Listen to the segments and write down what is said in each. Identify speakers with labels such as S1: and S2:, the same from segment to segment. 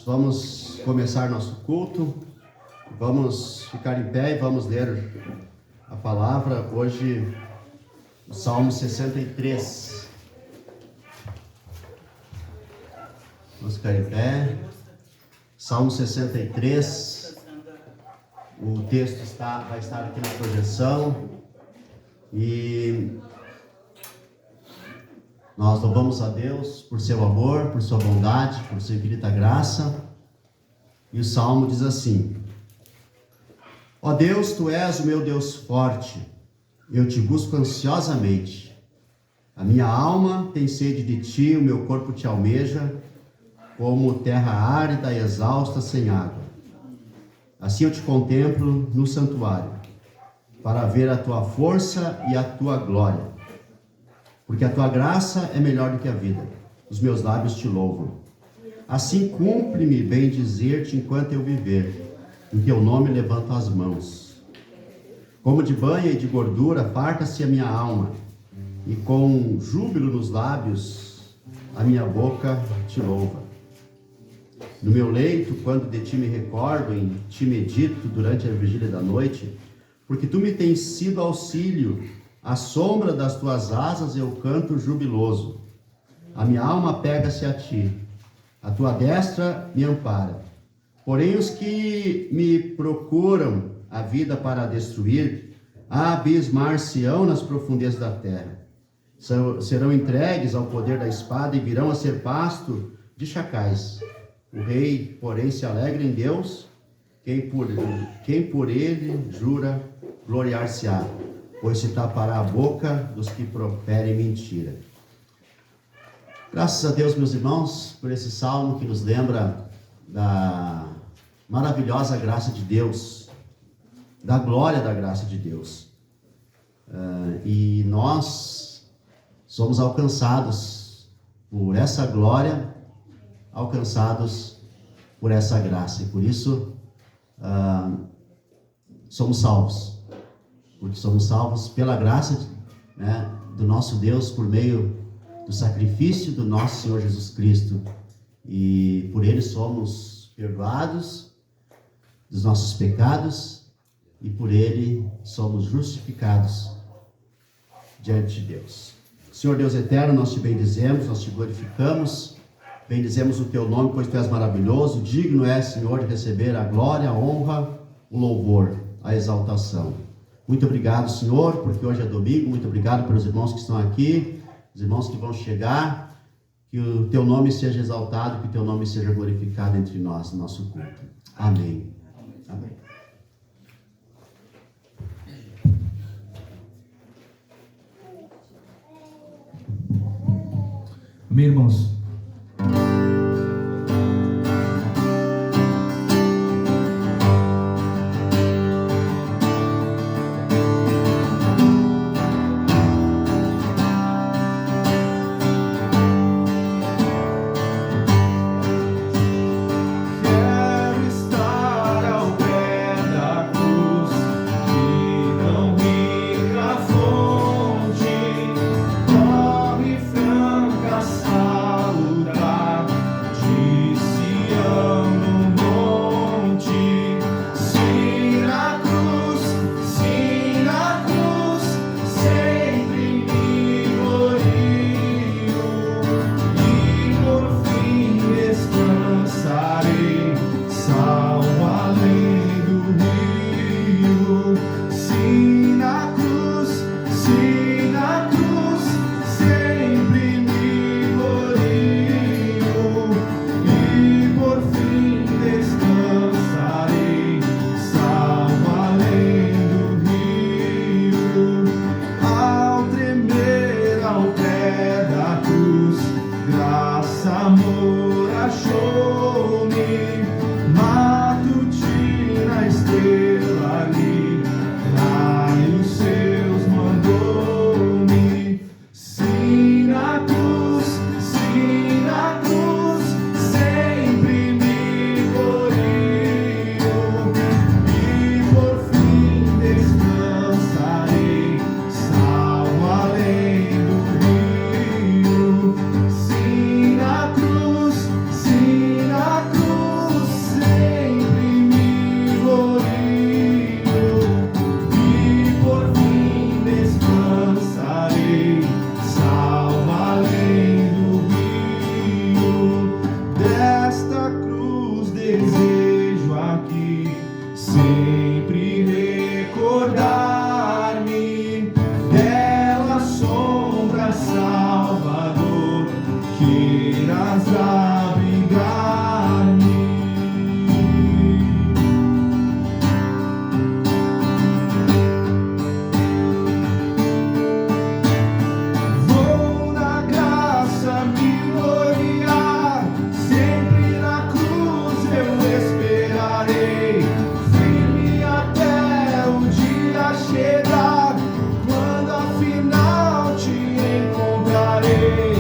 S1: vamos começar nosso culto. Vamos ficar em pé e vamos ler a palavra. Hoje, o Salmo 63. Vamos ficar em pé. Salmo 63. O texto vai estar aqui na projeção. E nós louvamos a Deus por seu amor, por sua bondade, por sua infinita graça. E o Salmo diz assim: Ó Deus, Tu és o meu Deus forte, eu te busco ansiosamente. A minha alma tem sede de Ti, o meu corpo Te almeja, como terra árida e exausta sem água. Assim eu Te contemplo no santuário, para ver a Tua força e a Tua glória. Porque a Tua graça é melhor do que a vida, os meus lábios Te louvam. Assim cumpre-me bem dizer-Te enquanto eu viver, em Teu nome levanto as mãos. Como de banha e de gordura farta-se a minha alma, e com júbilo nos lábios a minha boca Te louva. No meu leito, quando de Ti me recordo, em Ti medito durante a vigília da noite, porque Tu me tens sido auxílio, à sombra das Tuas asas eu canto jubiloso. A minha alma pega-se a Ti, a Tua destra me ampara. Porém os que me procuram a vida para destruir, abismar-se-ão nas profundezas da terra. Serão entregues ao poder da espada e virão a ser pasto de chacais. O rei, porém, se alegra em Deus, quem por ele jura gloriar-se-á, pois se tapará a boca dos que proferem mentira. Graças a Deus, meus irmãos, por esse salmo que nos lembra da maravilhosa graça de Deus, da glória da graça de Deus. E nós somos alcançados por essa glória, alcançados por essa graça, e por isso somos salvos. Porque somos salvos pela graça do nosso Deus, por meio do sacrifício do nosso Senhor Jesus Cristo. E por Ele somos perdoados dos nossos pecados, e por Ele somos justificados diante de Deus. Senhor Deus eterno, nós Te bendizemos, nós Te glorificamos, bendizemos o Teu nome, pois Tu és maravilhoso. Digno é, Senhor, de receber a glória, a honra, o louvor, a exaltação. Muito obrigado, Senhor, porque hoje é domingo. Muito obrigado pelos irmãos que estão aqui, os irmãos que vão chegar. Que o Teu nome seja exaltado, que o Teu nome seja glorificado entre nós, no nosso culto. Amém. Amém.
S2: Amém, irmãos.
S3: Salve, franca, salve.
S2: na cruz, desejo aqui sempre recordar-me dela, sombra Salvador, queiras abrigar-me. Vou na graça me gloriar, sempre na cruz eu esperarei, firme até o dia chegar, quando afinal te encontrarei.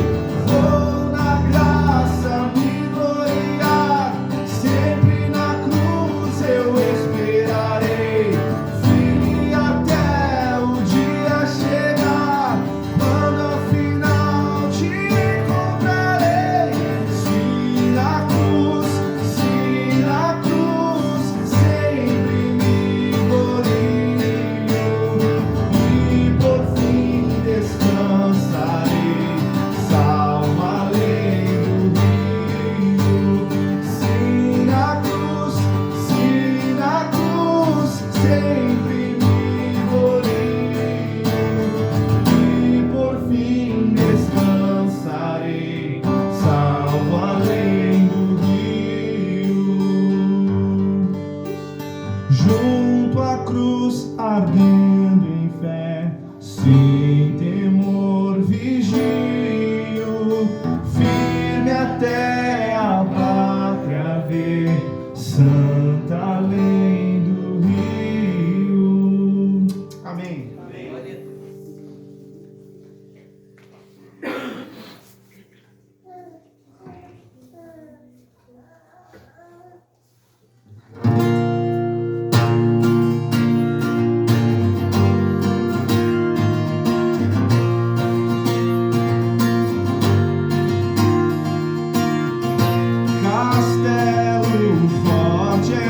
S2: Vou na graça me gloriar, sempre na cruz eu esperarei, firme até o dia chegar, quando afinal te encontrarei. Se na cruz, sempre me glorio, e por fim descansarei, salvo além do rio. Se na cruz, sempre me glorio, e por fim descansarei, salvo além do rio. Junto à cruz, ardendo em fé, sem temor vigio, firme até a pátria ver, santa além do rio. Amém. Castelo forte é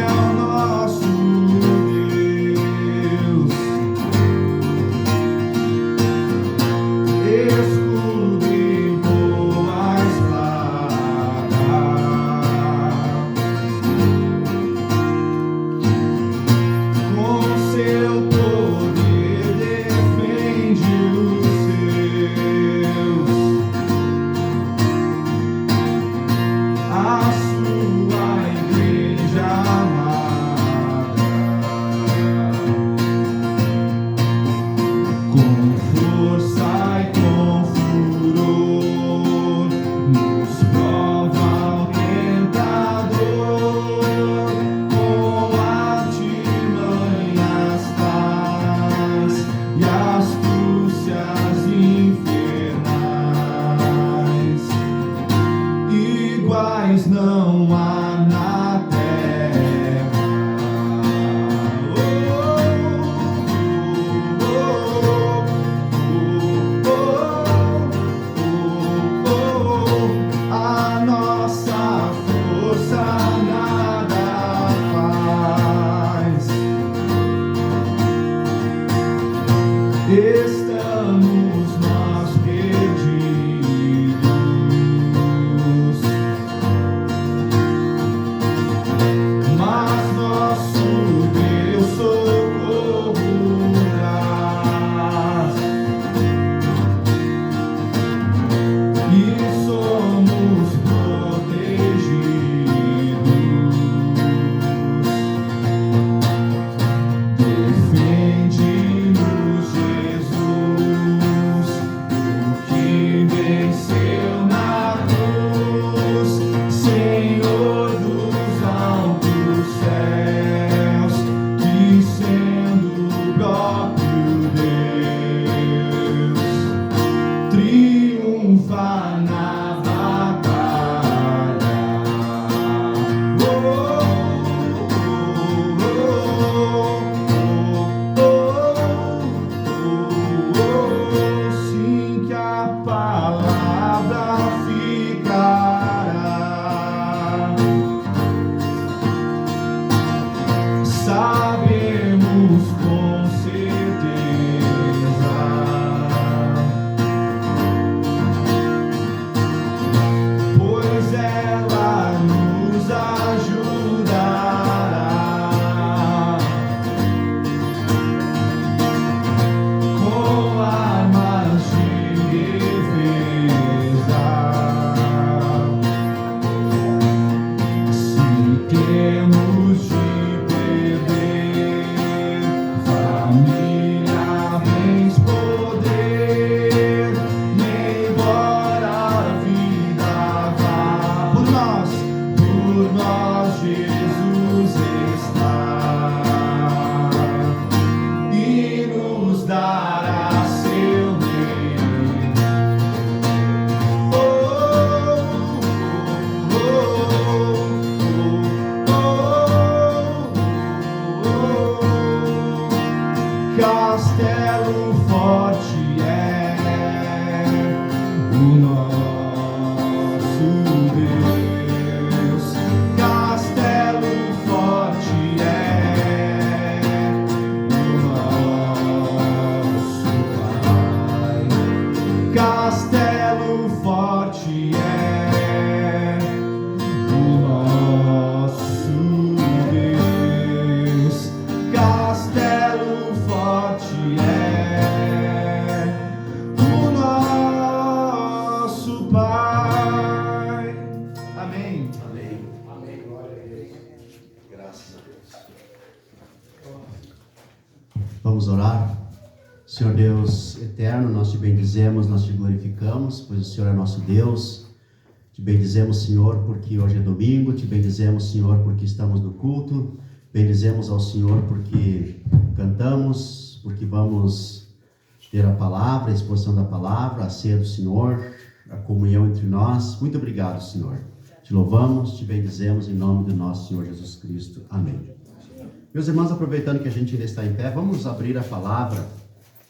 S2: Jesus está e nos dará seu bem. Castelo forte é o nosso Deus. Castelo forte é o nosso Pai. Castelo forte é o nosso Deus. Castelo forte é o nosso Pai. Amém.
S1: Amém. Amém. Glória a Deus. Graças a Deus. Vamos orar. Senhor Deus eterno, nós te bendizemos, nós te glorificamos, pois o Senhor é nosso Deus. Te bendizemos, Senhor, porque hoje é domingo. Te bendizemos, Senhor, porque estamos no culto. Bendizemos ao Senhor porque cantamos, porque vamos ter a palavra, a exposição da palavra, a ceia do Senhor, a comunhão entre nós. Muito obrigado, Senhor. Te louvamos, te bendizemos em nome do nosso Senhor Jesus Cristo. Amém. Meus irmãos, aproveitando que a gente ainda está em pé, vamos abrir a palavra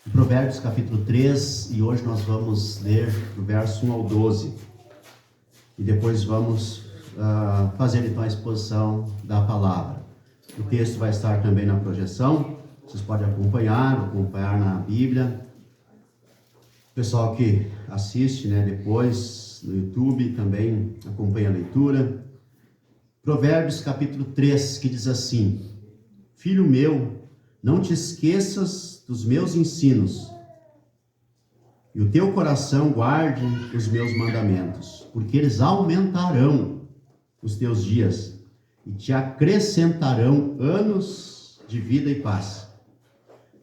S1: em Provérbios capítulo 3, e hoje nós vamos ler do verso 1 ao 12. E depois vamos fazer então a exposição da palavra. O texto vai estar também na projeção, vocês podem acompanhar na Bíblia. O pessoal que assiste, depois no YouTube também acompanha a leitura. Provérbios capítulo 3, que diz assim: Filho meu, não te esqueças dos meus ensinos, e o teu coração guarde os meus mandamentos, porque eles aumentarão os teus dias e te acrescentarão anos de vida e paz.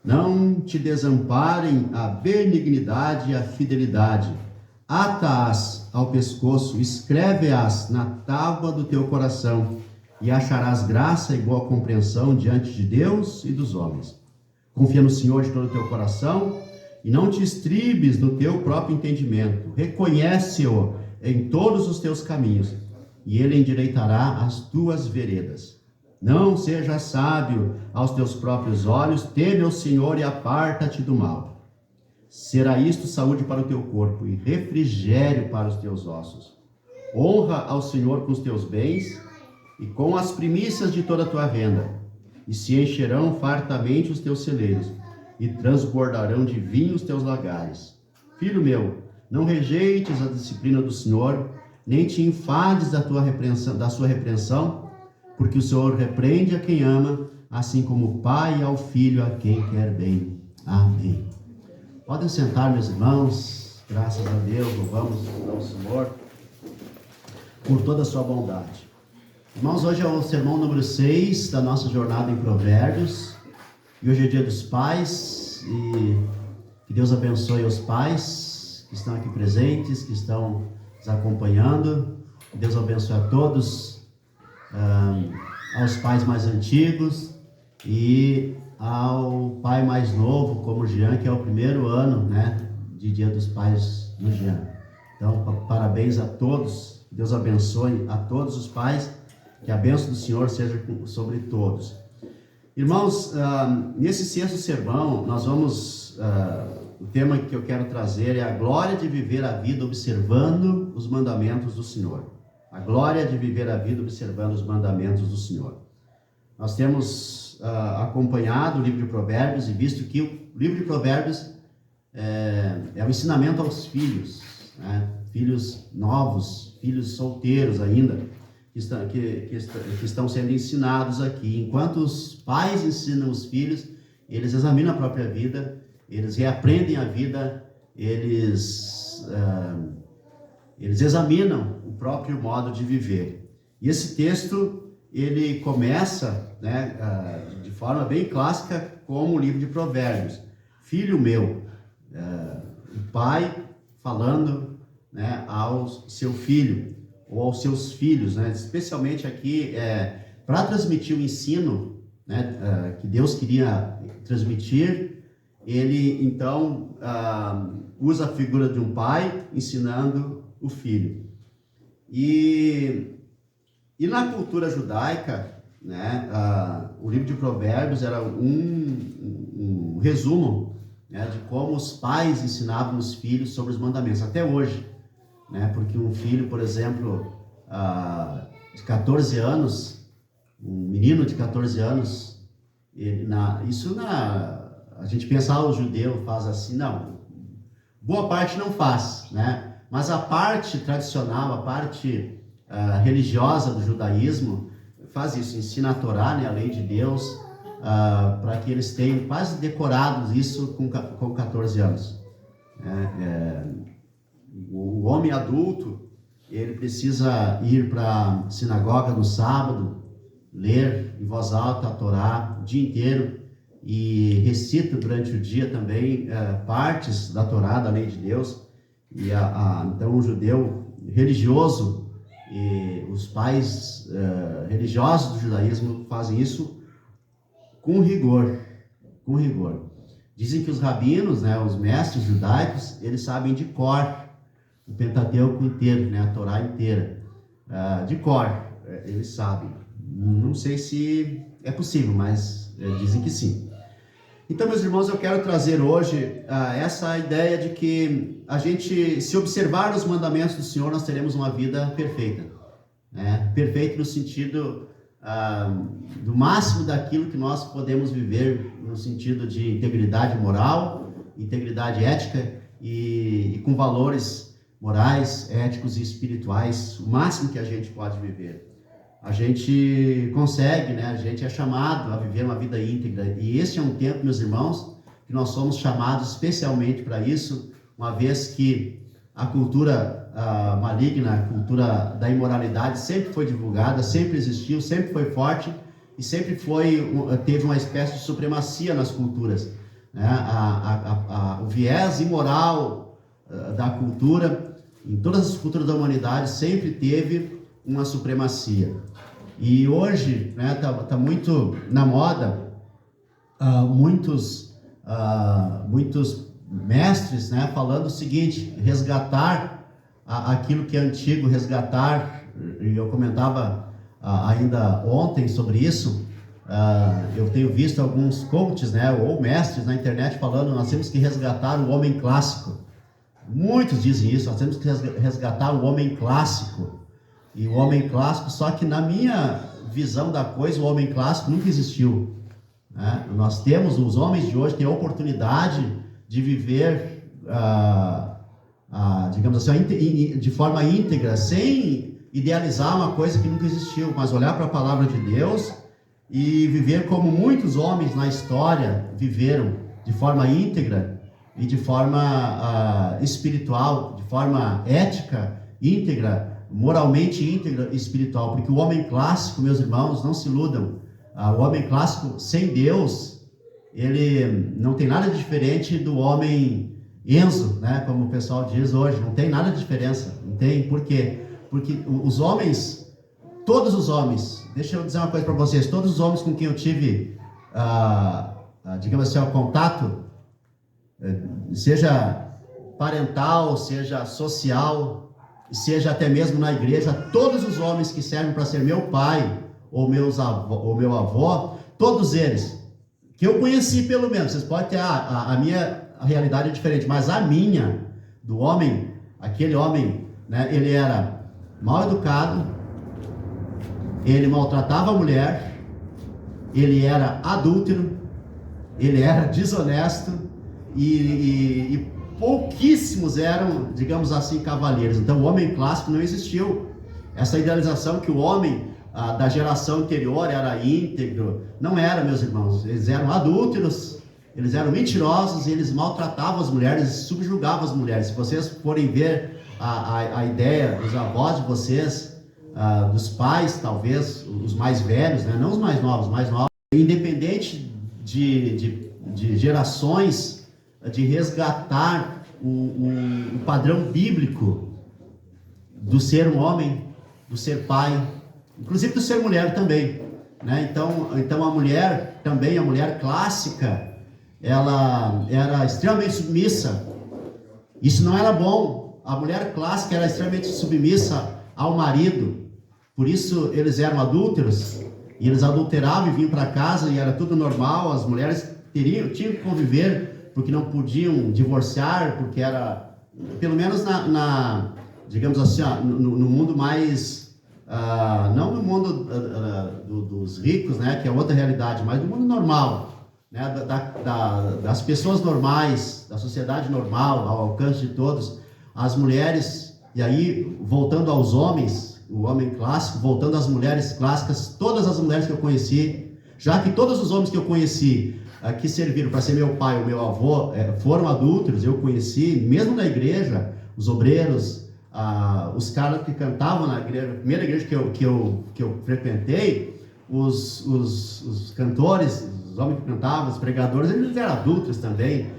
S1: Não te desamparem a benignidade e a fidelidade. Ata-as ao pescoço, escreve-as na tábua do teu coração, e acharás graça e boa compreensão diante de Deus e dos homens. Confia no Senhor de todo o teu coração, e não te estribes no teu próprio entendimento. Reconhece-o em todos os teus caminhos, e ele endireitará as tuas veredas. Não seja sábio aos teus próprios olhos, teme ao Senhor e aparta-te do mal. Será isto saúde para o teu corpo e refrigério para os teus ossos. Honra ao Senhor com os teus bens e com as primícias de toda a tua renda, e se encherão fartamente os teus celeiros, e transbordarão de vinho os teus lagares. Filho meu, não rejeites a disciplina do Senhor, nem te enfades da sua repreensão, porque o Senhor repreende a quem ama, assim como o pai ao filho a quem quer bem. Amém. Podem sentar, meus irmãos. Graças a Deus, louvamos ao Senhor por toda a sua bondade. Irmãos, hoje é o sermão número 6 da nossa jornada em Provérbios, e hoje é dia dos pais, e que Deus abençoe os pais que estão aqui presentes, que estão nos acompanhando. Que Deus abençoe a todos, aos pais mais antigos e ao pai mais novo, como o Jean, que é o primeiro ano, de Dia dos Pais no Jean. Então, parabéns a todos, que Deus abençoe a todos os pais, que a bênção do Senhor seja sobre todos. Irmãos, nesse sexto sermão, nós vamos, o tema que eu quero trazer é a glória de viver a vida observando os mandamentos do Senhor. A glória de viver a vida observando os mandamentos do Senhor. Nós temos acompanhado o livro de Provérbios e visto que o livro de Provérbios é o ensinamento aos filhos, filhos novos, filhos solteiros ainda, que estão sendo ensinados aqui. Enquanto os pais ensinam os filhos, eles examinam a própria vida, eles reaprendem a vida, eles examinam o próprio modo de viver. E esse texto, ele começa de forma bem clássica como o livro de Provérbios. Filho meu, o pai falando ao seu filho, ou aos seus filhos, né? Especialmente aqui, para transmitir o ensino, né, que Deus queria transmitir, ele então usa a figura de um pai ensinando o filho. E na cultura judaica, né, o livro de Provérbios era um resumo, né, de como os pais ensinavam os filhos sobre os mandamentos, até hoje, né, porque um filho, por exemplo, de 14 anos, um menino de 14 anos, a gente pensa, o judeu faz assim, não, boa parte não faz, né, mas a parte tradicional, a parte religiosa do judaísmo faz isso, ensina a Torá, né, a lei de Deus, para que eles tenham quase decorados isso com 14 anos. O homem adulto, ele precisa ir para a sinagoga no sábado, ler em voz alta a Torá o dia inteiro e recita durante o dia também partes da Torá, da lei de Deus. E então o judeu religioso e os pais religiosos do judaísmo fazem isso com rigor, com rigor. Dizem que os rabinos, né, os mestres judaicos, eles sabem de cor o Pentateuco inteiro, né, a Torá inteira, de cor, eles sabem. Não sei se é possível, mas dizem que sim. Então, meus irmãos, eu quero trazer hoje essa ideia de que a gente, se observar os mandamentos do Senhor, nós teremos uma vida perfeita. Né? Perfeita no sentido do máximo daquilo que nós podemos viver, no sentido de integridade moral, integridade ética e com valores morais, éticos e espirituais, o máximo que a gente pode viver. A gente consegue, né? A gente é chamado a viver uma vida íntegra. E esse é um tempo, meus irmãos, que nós somos chamados especialmente para isso, uma vez que a cultura maligna, a cultura da imoralidade sempre foi divulgada, sempre existiu, sempre foi forte e sempre teve uma espécie de supremacia nas culturas. Né? O viés imoral da cultura, em todas as culturas da humanidade, sempre teve uma supremacia. E hoje, né, tá muito na moda, muitos mestres, né, falando o seguinte: resgatar aquilo que é antigo, resgatar, e eu comentava ainda ontem sobre isso. Eu tenho visto alguns coaches, né, ou mestres na internet falando: nós temos que resgatar o homem clássico. Muitos dizem isso, nós temos que resgatar o homem clássico. E o homem clássico, só que na minha visão da coisa, o homem clássico nunca existiu. Né? Nós temos, os homens de hoje têm a oportunidade de viver, digamos assim, de forma íntegra, sem idealizar uma coisa que nunca existiu, mas olhar para a palavra de Deus e viver como muitos homens na história viveram, de forma íntegra e de forma espiritual, de forma ética, íntegra, moralmente íntegra e espiritual, porque o homem clássico, meus irmãos, não se iludam, o homem clássico sem Deus, ele não tem nada diferente do homem Enzo, né, como o pessoal diz hoje, não tem nada de diferença, não tem. Por quê? Porque os homens, todos os homens, deixa eu dizer uma coisa para vocês, todos os homens com quem eu tive, digamos assim, o contato, seja parental, seja social, seja até mesmo na igreja, todos os homens que servem para ser meu pai ou meu avô, todos eles, que eu conheci pelo menos, vocês podem ter a minha realidade é diferente, mas a minha, do homem, aquele homem, né, ele era mal educado, ele maltratava a mulher, ele era adúltero, ele era desonesto e pouquíssimos eram, digamos assim, cavalheiros. Então o homem clássico não existiu. Essa idealização que o homem da geração anterior era íntegro, não era, meus irmãos. Eles eram adúlteros, eles eram mentirosos, eles maltratavam as mulheres, subjugavam as mulheres. Se vocês forem ver a ideia dos avós de vocês, dos pais, talvez, os mais velhos, né? Não os mais novos, independente de gerações, de resgatar o padrão bíblico do ser um homem, do ser pai, inclusive do ser mulher também, né? Então a mulher também, a mulher clássica, ela era extremamente submissa. Isso não era bom. A mulher clássica era extremamente submissa ao marido. Por isso eles eram adúlteros, e eles adulteravam e vinham para casa e era tudo normal. As mulheres tinham que conviver, porque não podiam divorciar, porque era, pelo menos digamos assim, no mundo mais, não no mundo dos ricos, né, que é outra realidade, mas no mundo normal, né, das pessoas normais, da sociedade normal, ao alcance de todos, as mulheres, e aí voltando aos homens, o homem clássico, voltando às mulheres clássicas, todas as mulheres que eu conheci, já que todos os homens que eu conheci, que serviram para ser meu pai ou meu avô, foram adúlteros, eu conheci, mesmo na igreja, os obreiros, os caras que cantavam na igreja, a primeira igreja que eu frequentei, os cantores, os homens que cantavam, os pregadores, eles eram adúlteros também,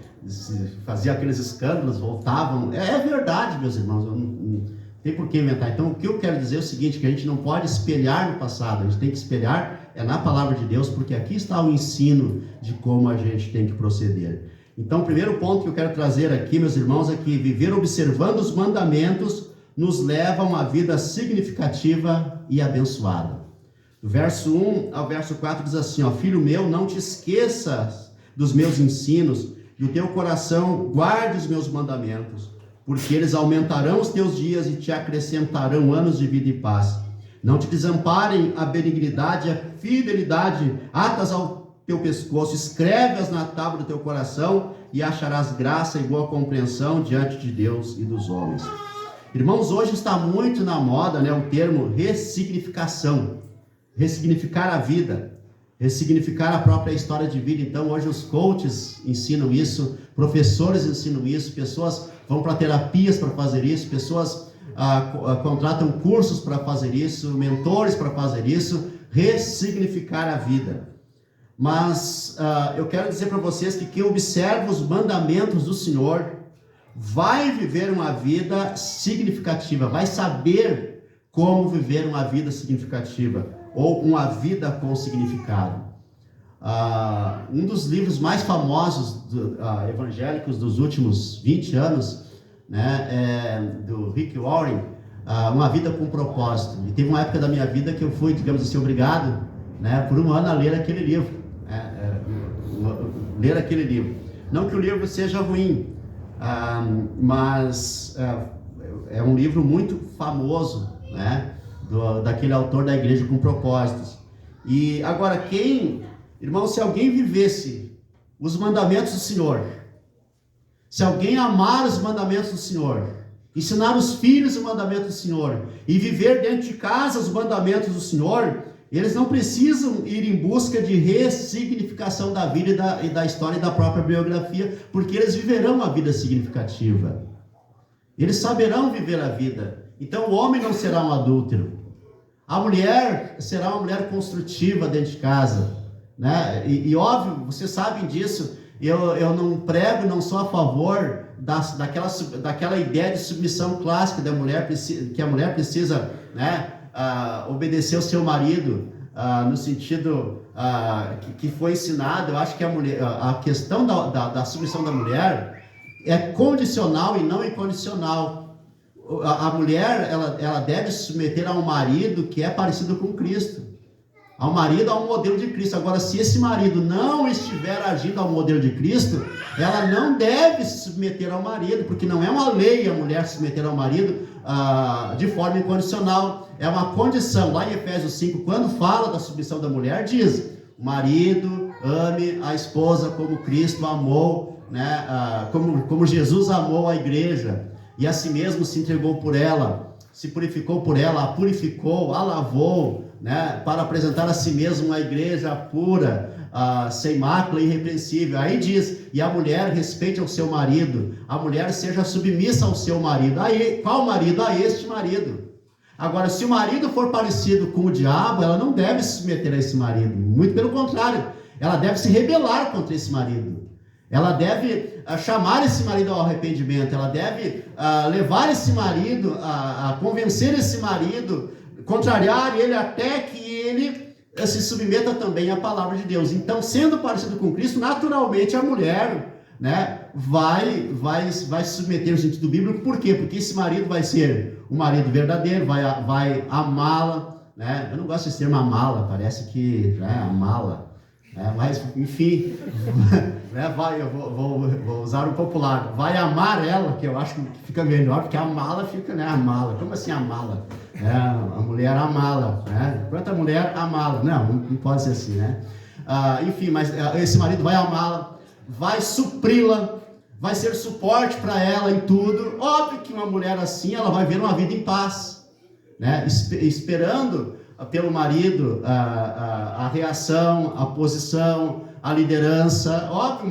S1: faziam aqueles escândalos, voltavam. É verdade, meus irmãos, não tem por que inventar. Então, o que eu quero dizer é o seguinte, que a gente não pode espelhar no passado, a gente tem que espelhar na palavra de Deus, porque aqui está o ensino de como a gente tem que proceder. Então, o primeiro ponto que eu quero trazer aqui, meus irmãos, é que viver observando os mandamentos nos leva a uma vida significativa e abençoada. Do verso 1 ao verso 4 diz assim, filho meu, não te esqueças dos meus ensinos, e o teu coração guarde os meus mandamentos, porque eles aumentarão os teus dias e te acrescentarão anos de vida e paz. Não te desamparem a benignidade e a fidelidade, atas ao teu pescoço, escreve-as na tábua do teu coração e acharás graça e boa compreensão diante de Deus e dos homens. Irmãos, hoje está muito na moda, né, o termo ressignificação, ressignificar a vida, ressignificar a própria história de vida. Então hoje os coaches ensinam isso, professores ensinam isso, pessoas vão para terapias para fazer isso, pessoas contratam cursos para fazer isso, mentores para fazer isso, ressignificar a vida. Mas eu quero dizer para vocês que quem observa os mandamentos do Senhor vai viver uma vida significativa, vai saber como viver uma vida significativa, ou uma vida com significado. Um dos livros mais famosos evangélicos dos últimos 20 anos, né, do Rick Warren, Uma Vida com Propósito. E teve uma época da minha vida que eu fui, digamos assim, obrigado, né, por um ano a ler aquele livro. Ler aquele livro. Não que o livro seja ruim, mas é um livro muito famoso, né, daquele autor da Igreja com Propósitos. E agora, irmão, se alguém vivesse os mandamentos do Senhor, se alguém amar os mandamentos do Senhor, ensinar os filhos o mandamento do Senhor, e viver dentro de casa os mandamentos do Senhor, eles não precisam ir em busca de ressignificação da vida e da história e da própria biografia, porque eles viverão uma vida significativa. Eles saberão viver a vida. Então o homem não será um adúltero. A mulher será uma mulher construtiva dentro de casa, né? E óbvio, vocês sabem disso, eu não prego, não sou a favor daquela ideia de submissão clássica da mulher, que a mulher precisa, né, obedecer ao seu marido, no sentido que foi ensinado. Eu acho que a questão da submissão da mulher é condicional e não incondicional. A mulher, ela deve se submeter a um marido que é parecido com Cristo, ao marido, a um modelo de Cristo. Agora, se esse marido não estiver agindo ao modelo de Cristo, ela não deve se submeter ao marido, porque não é uma lei a mulher se submeter ao marido de forma incondicional, é uma condição. Lá em Efésios 5, quando fala da submissão da mulher, diz: o marido ame a esposa como Cristo amou, né, como Jesus amou a igreja, e a si mesmo se entregou por ela, se purificou por ela, a purificou, a lavou, né, para apresentar a si mesmo uma igreja pura, sem mácula e irrepreensível. Aí diz: e a mulher respeite ao seu marido, a mulher seja submissa ao seu marido. Aí, qual marido? A este marido. Agora, se o marido for parecido com o diabo, ela não deve se submeter a esse marido, muito pelo contrário, ela deve se rebelar contra esse marido. Ela deve chamar esse marido ao arrependimento, ela deve levar esse marido, a convencer esse marido contrariar ele até que ele se submeta também à palavra de Deus. Então, sendo parecido com Cristo, naturalmente a mulher, né, vai se submeter no sentido bíblico. Por quê? Porque esse marido vai ser um marido verdadeiro, vai amá-la, né? Eu não gosto desse termo amá-la, parece que, né, amá-la, né? Mas, enfim, né, eu vou usar o popular, vai amar ela, que eu acho que fica melhor, porque amá-la fica, né, amá-la, como assim amá-la? A mulher amá-la, né? Enquanto a mulher amá-la, não pode ser assim, né? Enfim, mas esse marido vai amá-la, vai supri-la, vai ser suporte para ela em tudo. Óbvio que uma mulher assim, ela vai ver uma vida em paz, né? Esperando pelo marido a reação, a posição, a liderança. Óbvio,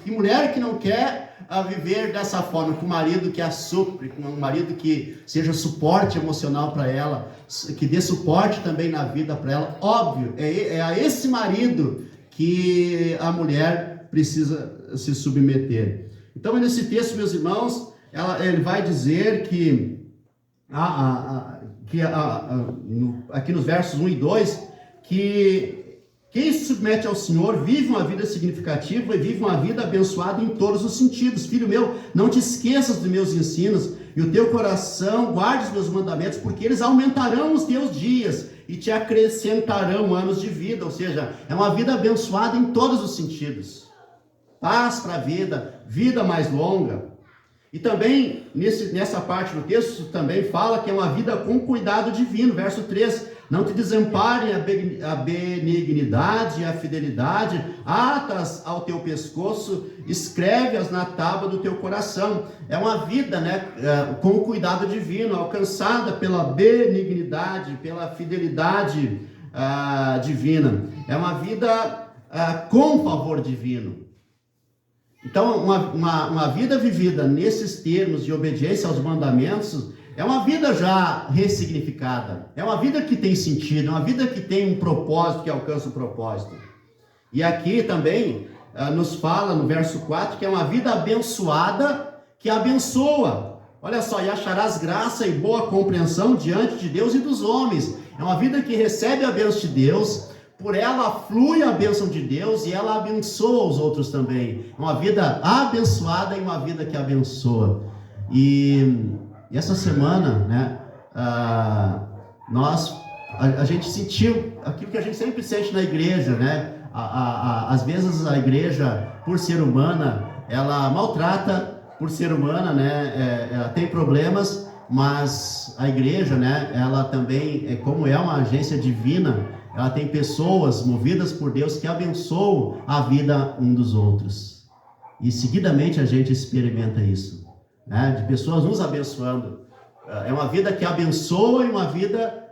S1: que mulher que não quer viver dessa forma, com um marido que a supre, com um marido que seja suporte emocional para ela, que dê suporte também na vida para ela. Óbvio, é a esse marido que a mulher precisa se submeter. Então, nesse texto, meus irmãos, ele vai dizer que aqui nos versos 1 e 2, que quem se submete ao Senhor vive uma vida significativa e vive uma vida abençoada em todos os sentidos. Filho meu, não te esqueças dos meus ensinos e o teu coração guarde os meus mandamentos, porque eles aumentarão os teus dias e te acrescentarão anos de vida. Ou seja, é uma vida abençoada em todos os sentidos. Paz para a vida mais longa. E também, nessa parte do texto, também fala que é uma vida com cuidado divino. Verso 3, não te desamparem a benignidade e a fidelidade, atas ao teu pescoço, escreve-as na tábua do teu coração. É uma vida, né, com o cuidado divino, alcançada pela benignidade, pela fidelidade divina. É uma vida com favor divino. Então, uma vida vivida nesses termos de obediência aos mandamentos é uma vida já ressignificada, é uma vida que tem sentido, é uma vida que tem um propósito, que alcança um propósito. E aqui também nos fala no verso 4 que é uma vida abençoada que abençoa. Olha só, e acharás graça e boa compreensão diante de Deus e dos homens. É uma vida que recebe a bênção de Deus, por ela flui a bênção de Deus e ela abençoa os outros também. Uma vida abençoada e uma vida que abençoa. E essa semana, né, a gente sentiu aquilo que a gente sempre sente na igreja, né? Às vezes a igreja, por ser humana, ela maltrata, por ser humana, né? Ela tem problemas, mas a igreja, né? Ela também, como é uma agência divina, ela tem pessoas movidas por Deus que abençoam a vida um dos outros. E seguidamente a gente experimenta isso, né? De pessoas nos abençoando. É uma vida que abençoa e uma vida...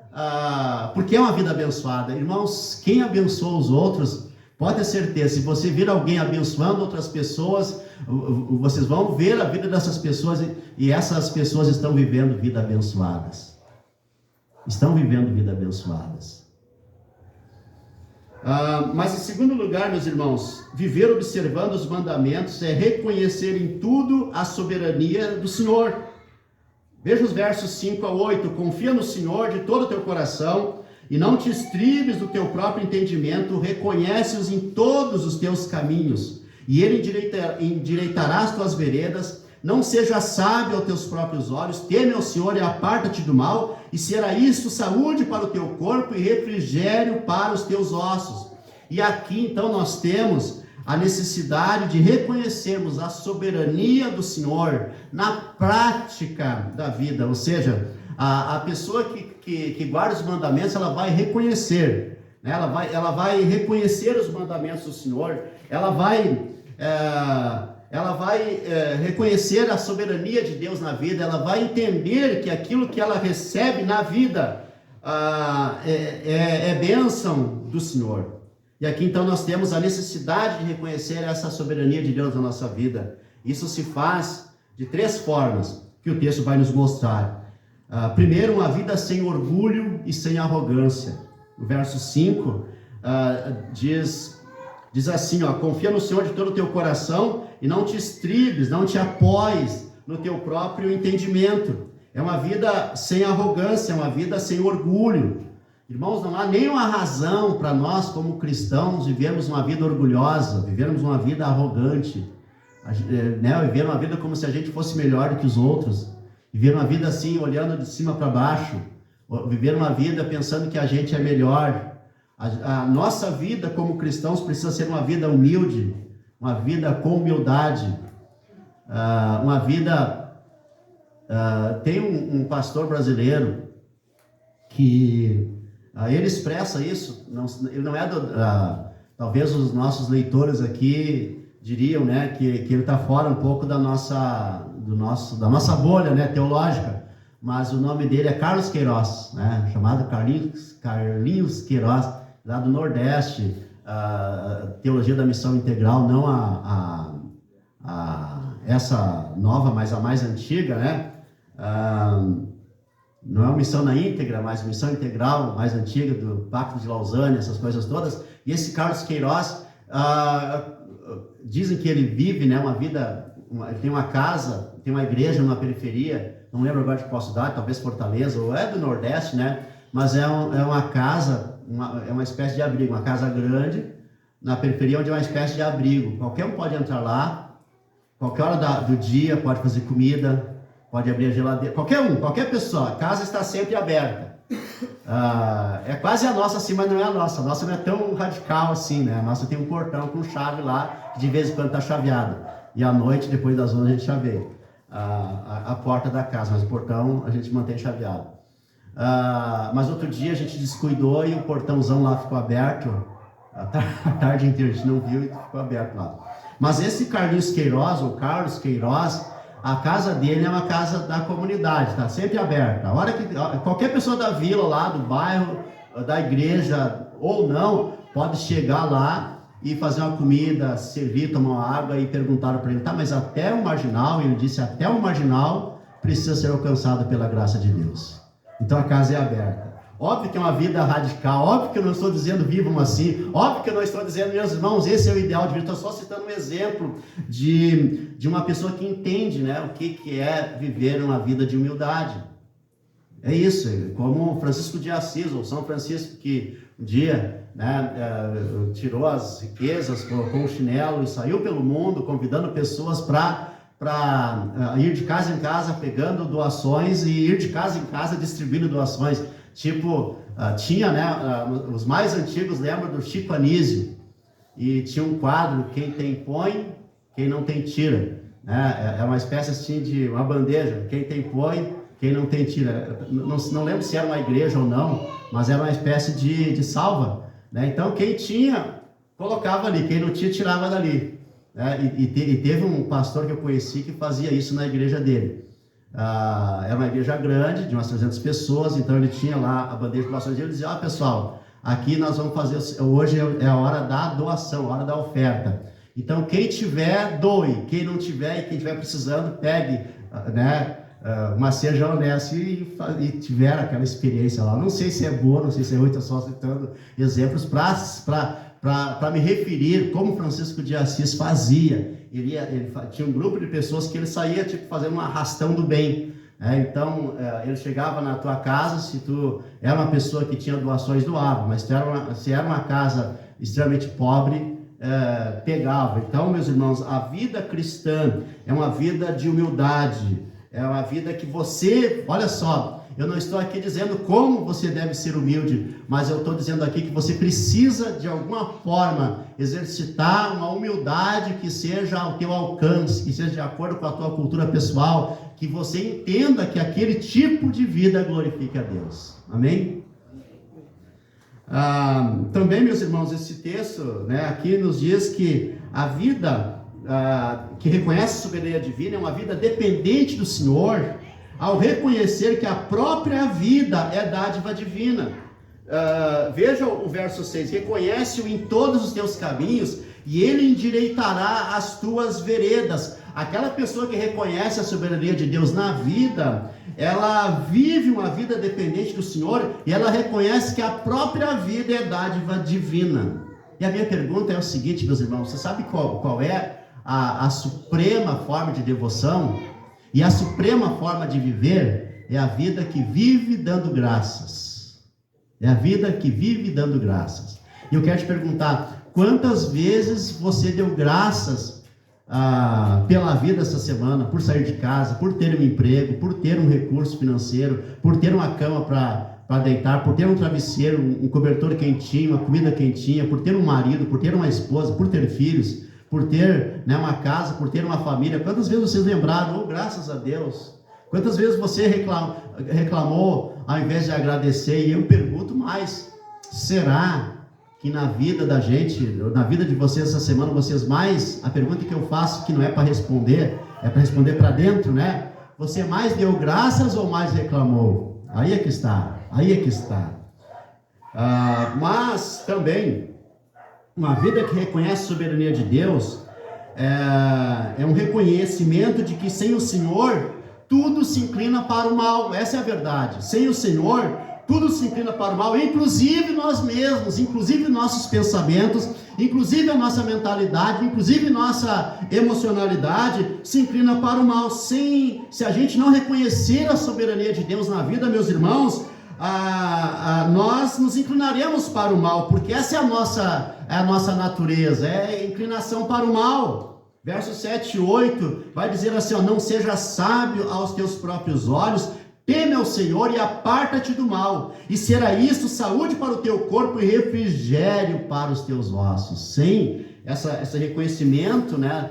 S1: porque é uma vida abençoada. Irmãos, quem abençoa os outros, pode ter certeza, se você vir alguém abençoando outras pessoas, vocês vão ver a vida dessas pessoas e essas pessoas estão vivendo vida abençoadas. Estão vivendo vida abençoadas. Mas em segundo lugar, meus irmãos, viver observando os mandamentos é reconhecer em tudo a soberania do Senhor. Veja os versos 5 a 8. Confia no Senhor de todo o teu coração e não te estribes do teu próprio entendimento, reconhece-os em todos os teus caminhos e ele endireitará as tuas veredas. Não seja sábio aos teus próprios olhos, teme ao Senhor e aparta-te do mal, e será isto saúde para o teu corpo e refrigério para os teus ossos. E aqui então nós temos a necessidade de reconhecermos a soberania do Senhor na prática da vida, ou seja, a pessoa que guarda os mandamentos, ela vai reconhecer, né? ela vai reconhecer os mandamentos do Senhor, ela vai reconhecer a soberania de Deus na vida, ela vai entender que aquilo que ela recebe na vida é bênção do Senhor. E aqui então nós temos a necessidade de reconhecer essa soberania de Deus na nossa vida. Isso se faz de 3 formas que o texto vai nos mostrar. Primeiro, uma vida sem orgulho e sem arrogância. No verso 5 diz assim, confia no Senhor de todo o teu coração e não te estribes, não te apoies no teu próprio entendimento. é uma vida sem arrogância, é uma vida sem orgulho. Irmãos, não há nenhuma razão para nós, como cristãos, vivermos uma vida orgulhosa, vivermos uma vida arrogante, né? Viver uma vida como se a gente fosse melhor do que os outros, viver uma vida assim, olhando de cima para baixo, viver uma vida pensando que a gente é melhor. A nossa vida como cristãos precisa ser uma vida humilde, uma vida com humildade, uma vida... tem um pastor brasileiro que ele expressa isso, ele não é talvez os nossos leitores aqui diriam, né, que ele está fora um pouco da nossa bolha, né, teológica, mas o nome dele é Carlos Queiroz, né, chamado Carlinhos Queiroz, lá do Nordeste, teologia da missão integral, não essa nova, mas a mais antiga, né? Não é uma missão na íntegra, mas missão integral, mais antiga, do Pacto de Lausanne, essas coisas todas. E esse Carlos Queiroz, dizem que ele vive, né, uma vida, ele tem uma casa, tem uma igreja numa periferia, não lembro agora de qual cidade, talvez Fortaleza, ou é do Nordeste, né? Mas é uma casa, é uma espécie de abrigo, uma casa grande, na periferia, onde é uma espécie de abrigo. Qualquer um pode entrar lá, qualquer hora do dia, pode fazer comida, pode abrir a geladeira, qualquer pessoa, a casa está sempre aberta. É quase a nossa assim, mas não é a nossa não é tão radical assim, né? A nossa tem um portão com chave lá, que de vez em quando está chaveado, e à noite, depois das 11, a gente chaveia a porta da casa, mas o portão a gente mantém chaveado. Mas outro dia a gente descuidou e o portãozão lá ficou aberto, a tarde inteira a gente não viu e ficou aberto lá. Mas esse Carlos Queiroz, a casa dele é uma casa da comunidade, está sempre aberta. A hora que qualquer pessoa da vila lá, do bairro, da igreja ou não, pode chegar lá e fazer uma comida, servir, tomar uma água, e perguntaram para ele, tá, mas até o marginal, ele disse, até o marginal precisa ser alcançado pela graça de Deus. Então a casa é aberta. Óbvio que é uma vida radical, óbvio que eu não estou dizendo vivam assim, óbvio que eu não estou dizendo, meus irmãos, esse é o ideal de vida. Estou só citando um exemplo de uma pessoa que entende, né, o que é viver uma vida de humildade. É isso, como Francisco de Assis, ou São Francisco, que um dia, né, tirou as riquezas, colocou um chinelo e saiu pelo mundo convidando pessoas para ir de casa em casa pegando doações e ir de casa em casa distribuindo doações. Tipo, tinha, né, os mais antigos lembram do Chico Anísio, e tinha um quadro, quem tem põe, quem não tem tira, né? É uma espécie assim de uma bandeja, quem tem põe, quem não tem tira. Não lembro se era uma igreja ou não, mas era uma espécie de salva, né? Então quem tinha, colocava ali, quem não tinha, tirava dali, né? E teve um pastor que eu conheci que fazia isso na igreja dele. Era uma igreja grande, de umas 300 pessoas, então ele tinha lá a bandeja de doações, e ele dizia, pessoal, aqui nós vamos fazer, hoje é a hora da doação, a hora da oferta, então quem tiver, doe, quem não tiver e quem estiver precisando, pegue, né, uma seja honesta e tiver aquela experiência lá. Não sei se é boa, não sei se é ruim, estou só citando exemplos para me referir como Francisco de Assis fazia. Ele tinha um grupo de pessoas que ele saía tipo fazendo um arrastão do bem, né? Então ele chegava na tua casa, se tu era uma pessoa que tinha doações, doava, mas se era uma casa extremamente pobre, pegava. Então, meus irmãos, a vida cristã é uma vida de humildade, é uma vida que você, olha só, eu não estou aqui dizendo como você deve ser humilde, mas eu estou dizendo aqui que você precisa, de alguma forma, exercitar uma humildade que seja ao teu alcance, que seja de acordo com a tua cultura pessoal, que você entenda que aquele tipo de vida glorifique a Deus. Amém? Também, meus irmãos, esse texto, né, aqui nos diz que a vida que reconhece a soberania divina é uma vida dependente do Senhor, ao reconhecer que a própria vida é dádiva divina. Veja o verso 6, reconhece-o em todos os teus caminhos e ele endireitará as tuas veredas. Aquela pessoa que reconhece a soberania de Deus na vida, ela vive uma vida dependente do Senhor e ela reconhece que a própria vida é dádiva divina. E a minha pergunta é o seguinte, meus irmãos, você sabe qual é a suprema forma de devoção e a suprema forma de viver? é a vida que vive dando graças. É a vida que vive dando graças. E eu quero te perguntar, quantas vezes você deu graças pela vida essa semana, por sair de casa, por ter um emprego, por ter um recurso financeiro, por ter uma cama para deitar, por ter um travesseiro, um cobertor quentinho, uma comida quentinha, por ter um marido, por ter uma esposa, por ter filhos, por ter, né, uma casa, por ter uma família? Quantas vezes vocês lembraram, graças a Deus? Quantas vezes você reclamou ao invés de agradecer? E eu pergunto mais, será que na vida da gente, na vida de vocês essa semana, a pergunta que eu faço, que não é para responder, é para responder para dentro, né? Você mais deu graças ou mais reclamou? Aí é que está. Mas também, uma vida que reconhece a soberania de Deus, é um reconhecimento de que sem o Senhor, tudo se inclina para o mal. Essa é a verdade. Sem o Senhor, tudo se inclina para o mal, inclusive nós mesmos, inclusive nossos pensamentos, inclusive a nossa mentalidade, inclusive nossa emocionalidade se inclina para o mal. Se a gente não reconhecer a soberania de Deus na vida, meus irmãos, nós nos inclinaremos para o mal, porque essa é a nossa natureza, é a inclinação para o mal. Versos 7 e 8 vai dizer assim, não seja sábio aos teus próprios olhos, teme ao Senhor e aparta-te do mal, e será isto saúde para o teu corpo e refrigério para os teus ossos. Sem esse reconhecimento, né,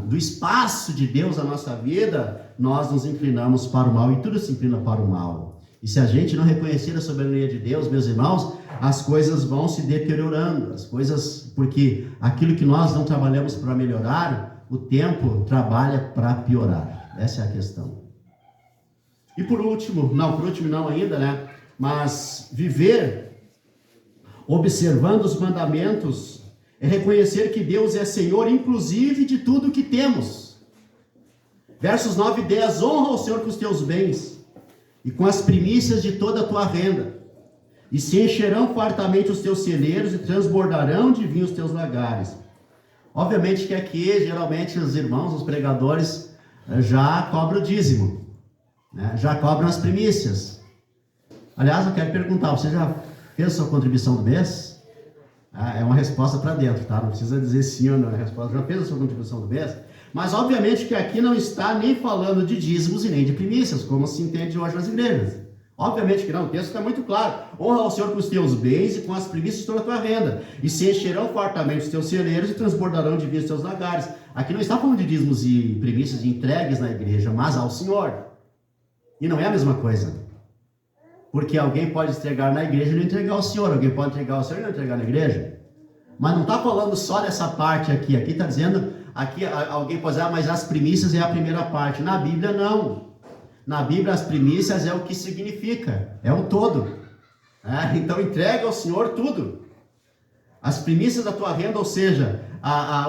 S1: do espaço de Deus na nossa vida, nós nos inclinamos para o mal, e tudo se inclina para o mal. E se a gente não reconhecer a soberania de Deus, meus irmãos, as coisas vão se deteriorando, porque aquilo que nós não trabalhamos para melhorar, o tempo trabalha para piorar. Essa é a questão. E por último não ainda, né? Mas viver observando os mandamentos é reconhecer que Deus é Senhor, inclusive de tudo que temos. Versos 9 e 10, honra o Senhor com os teus bens e com as primícias de toda a tua renda, e se encherão fartamente os teus celeiros e transbordarão de vinho os teus lagares. Obviamente que aqui, geralmente, os irmãos, os pregadores, já cobram o dízimo, né? Já cobram as primícias. Aliás, eu quero perguntar, você já fez a sua contribuição do mês? É uma resposta para dentro, tá? Não precisa dizer sim ou não, é a resposta. Já fez a sua contribuição do mês? Mas, obviamente, que aqui não está nem falando de dízimos e nem de primícias, como se entende hoje nas igrejas. Obviamente que não, o texto está muito claro. Honra ao Senhor com os teus bens e com as primícias de toda a tua renda, e se encherão fartamente os teus celeiros e transbordarão de vinho os teus lagares. Aqui não está falando de dízimos e primícias entregues na igreja, mas ao Senhor. E não é a mesma coisa. Porque alguém pode entregar na igreja e não entregar ao Senhor. Alguém pode entregar ao Senhor e não entregar na igreja. Mas não está falando só dessa parte aqui. Aqui está dizendo, aqui alguém pode dizer, mas as primícias é a primeira parte. Na Bíblia não. Na Bíblia as primícias é o que significa, é o todo. Então entrega ao Senhor tudo. As primícias da tua renda, ou seja,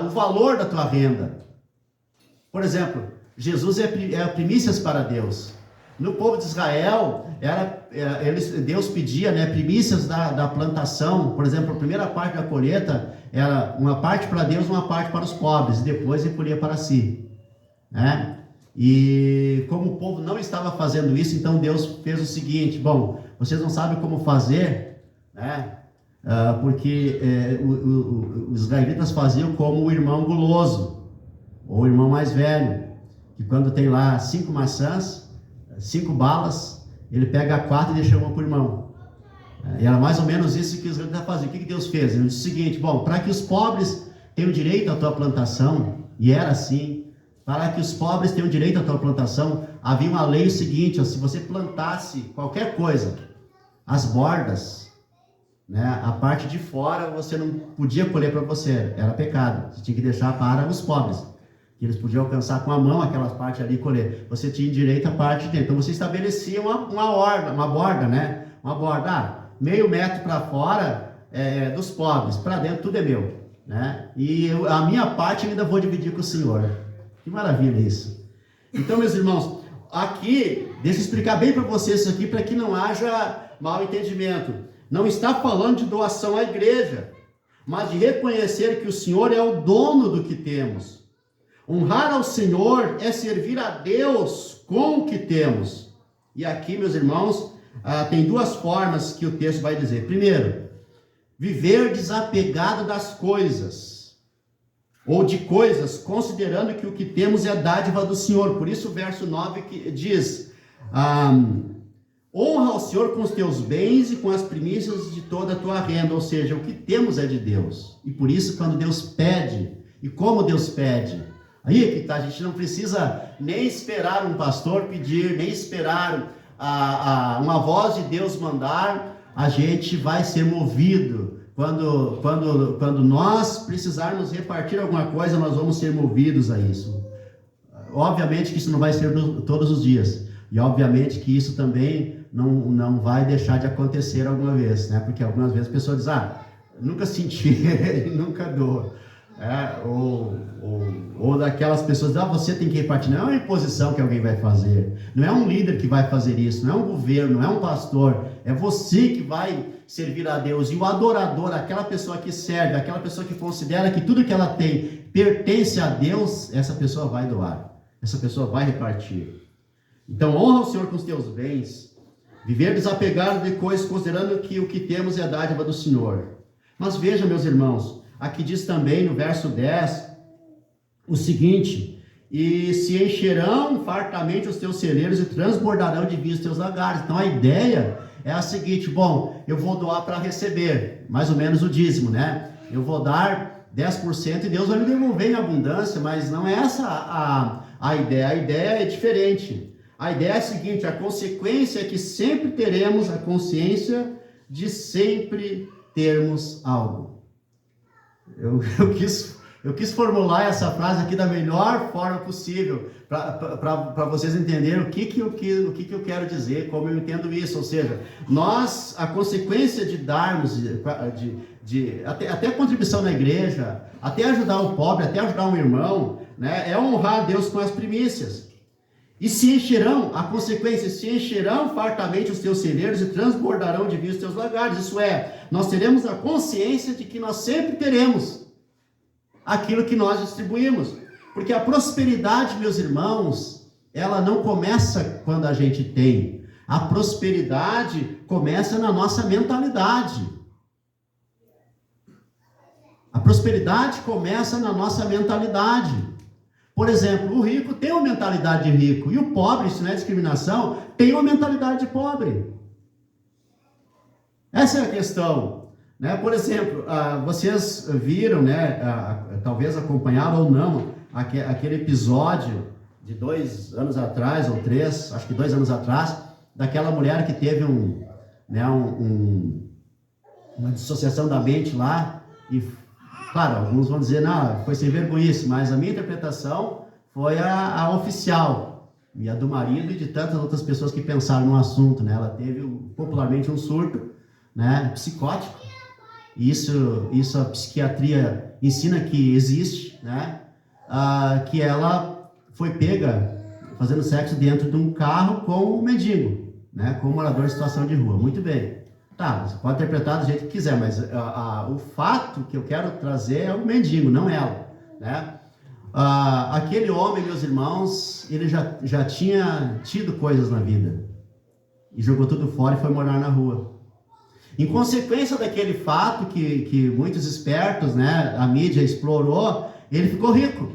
S1: o valor da tua renda. Por exemplo, Jesus é primícias para Deus. No povo de Israel, Deus pedia, né, primícias da plantação. Por exemplo, a primeira parte da colheita era uma parte para Deus, uma parte para os pobres, e depois recolhia para si, né? E como o povo não estava fazendo isso, então Deus fez o seguinte: bom, vocês não sabem como fazer, né? Porque os israelitas faziam como o irmão guloso, ou o irmão mais velho, que quando tem lá 5 maçãs, 5 balas, ele pega 4 e deixa uma para o irmão. E era mais ou menos isso que os israelitas faziam. O que Deus fez? Ele disse o seguinte: bom, para que os pobres tenham direito à tua plantação, e era assim, para que os pobres tenham direito à tua plantação, havia uma lei seguinte: se você plantasse qualquer coisa, as bordas, né, a parte de fora você não podia colher para você, era pecado, você tinha que deixar para os pobres, que eles podiam alcançar com a mão aquela parte ali e colher. Você tinha direito à parte de dentro. Então você estabelecia uma borda, né? Uma borda, meio metro para fora dos pobres, para dentro tudo é meu, né? E a minha parte eu ainda vou dividir com o Senhor. Que maravilha isso. Então, meus irmãos, aqui, deixa eu explicar bem para vocês isso aqui, para que não haja mal entendimento. Não está falando de doação à igreja, mas de reconhecer que o Senhor é o dono do que temos. Honrar ao Senhor é servir a Deus com o que temos. E aqui, meus irmãos, tem duas formas que o texto vai dizer. Primeiro, viver desapegado das coisas, ou de coisas, considerando que o que temos é dádiva do Senhor. Por isso o verso 9 que diz, honra ao Senhor com os teus bens e com as primícias de toda a tua renda, ou seja, o que temos é de Deus. E por isso, quando Deus pede, e como Deus pede, aí que tá, a gente não precisa nem esperar um pastor pedir, nem esperar uma voz de Deus mandar, a gente vai ser movido. Quando nós precisarmos repartir alguma coisa, nós vamos ser movidos a isso. Obviamente que isso não vai ser todos os dias, e obviamente que isso também não vai deixar de acontecer alguma vez, né? Porque algumas vezes a pessoa diz, nunca senti, nunca dou. Ou daquelas pessoas, você tem que repartir. Não é uma imposição que alguém vai fazer, não é um líder que vai fazer isso, não é um governo, não é um pastor, é você que vai servir a Deus. E o adorador, aquela pessoa que serve, aquela pessoa que considera que tudo que ela tem pertence a Deus, essa pessoa vai doar, essa pessoa vai repartir. Então honra o Senhor com os teus bens, viver desapegado de coisas, considerando que o que temos é a dádiva do Senhor. Mas veja, meus irmãos, aqui diz também no verso 10 o seguinte: e se encherão fartamente os teus celeiros e transbordarão de vinho os teus lagares. Então a ideia é a seguinte: bom, eu vou doar para receber, mais ou menos o dízimo, né? Eu vou dar 10% e Deus vai me devolver em abundância, mas não é essa a ideia é diferente. A ideia é a seguinte: a consequência é que sempre teremos a consciência de termos algo. Eu quis formular essa frase aqui da melhor forma possível, para vocês entenderem o que eu quero dizer, como eu entendo isso. Ou seja, a consequência de darmos, até a contribuição na igreja, até ajudar o pobre, até ajudar um irmão, né, é honrar a Deus com as primícias. E a consequência, se encherão fartamente os teus celeiros e transbordarão de vinho os teus lagares. Isso é, nós teremos a consciência de que nós sempre teremos aquilo que nós distribuímos. Porque a prosperidade, meus irmãos, ela não começa quando a gente tem. A prosperidade começa na nossa mentalidade. A prosperidade começa na nossa mentalidade. Por exemplo, o rico tem uma mentalidade de rico, e o pobre, isso não é discriminação, tem uma mentalidade de pobre. Essa é a questão, né? Por exemplo, vocês viram, né, talvez acompanharam ou não, aquele episódio de 2 anos atrás, ou 3, acho que 2 anos atrás, daquela mulher que teve uma dissociação da mente lá, e claro, alguns vão dizer, não, foi sem vergonhice, mas a minha interpretação foi a oficial, e a do marido e de tantas outras pessoas que pensaram no assunto, né? Ela teve popularmente um surto, né, psicótico, e isso a psiquiatria ensina que existe, né? Que ela foi pega fazendo sexo dentro de um carro com um mendigo, né, com um morador em situação de rua. Muito bem. Tá, você pode interpretar do jeito que quiser, mas o fato que eu quero trazer é o mendigo, não ela, né? Aquele homem, meus irmãos, ele já tinha tido coisas na vida, e jogou tudo fora e foi morar na rua. Em consequência daquele fato que muitos espertos, né, a mídia explorou, ele ficou rico,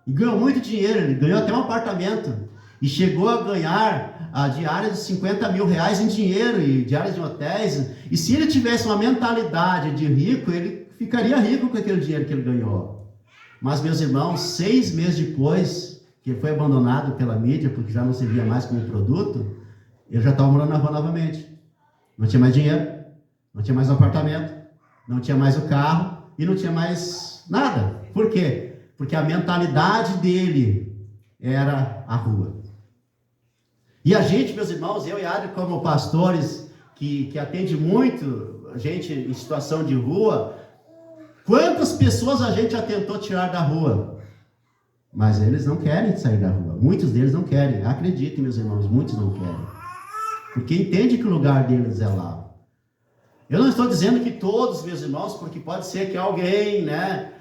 S1: e ganhou muito dinheiro, ele ganhou até um apartamento, e chegou a ganhar a diária de 50 mil reais em dinheiro, e diárias de hotéis, e se ele tivesse uma mentalidade de rico, ele ficaria rico com aquele dinheiro que ele ganhou. Mas, meus irmãos, 6 meses depois, que ele foi abandonado pela mídia, porque já não servia mais como produto, ele já estava morando na rua novamente. Não tinha mais dinheiro, não tinha mais apartamento, não tinha mais o carro, e não tinha mais nada. Por quê? Porque a mentalidade dele era a rua. E a gente, meus irmãos, eu e Adri, como pastores que atende muito gente em situação de rua, quantas pessoas a gente já tentou tirar da rua? Mas eles não querem sair da rua. Muitos deles não querem. Acreditem, meus irmãos, muitos não querem. Porque entende que o lugar deles é lá. Eu não estou dizendo que todos, meus irmãos, porque pode ser que alguém, né?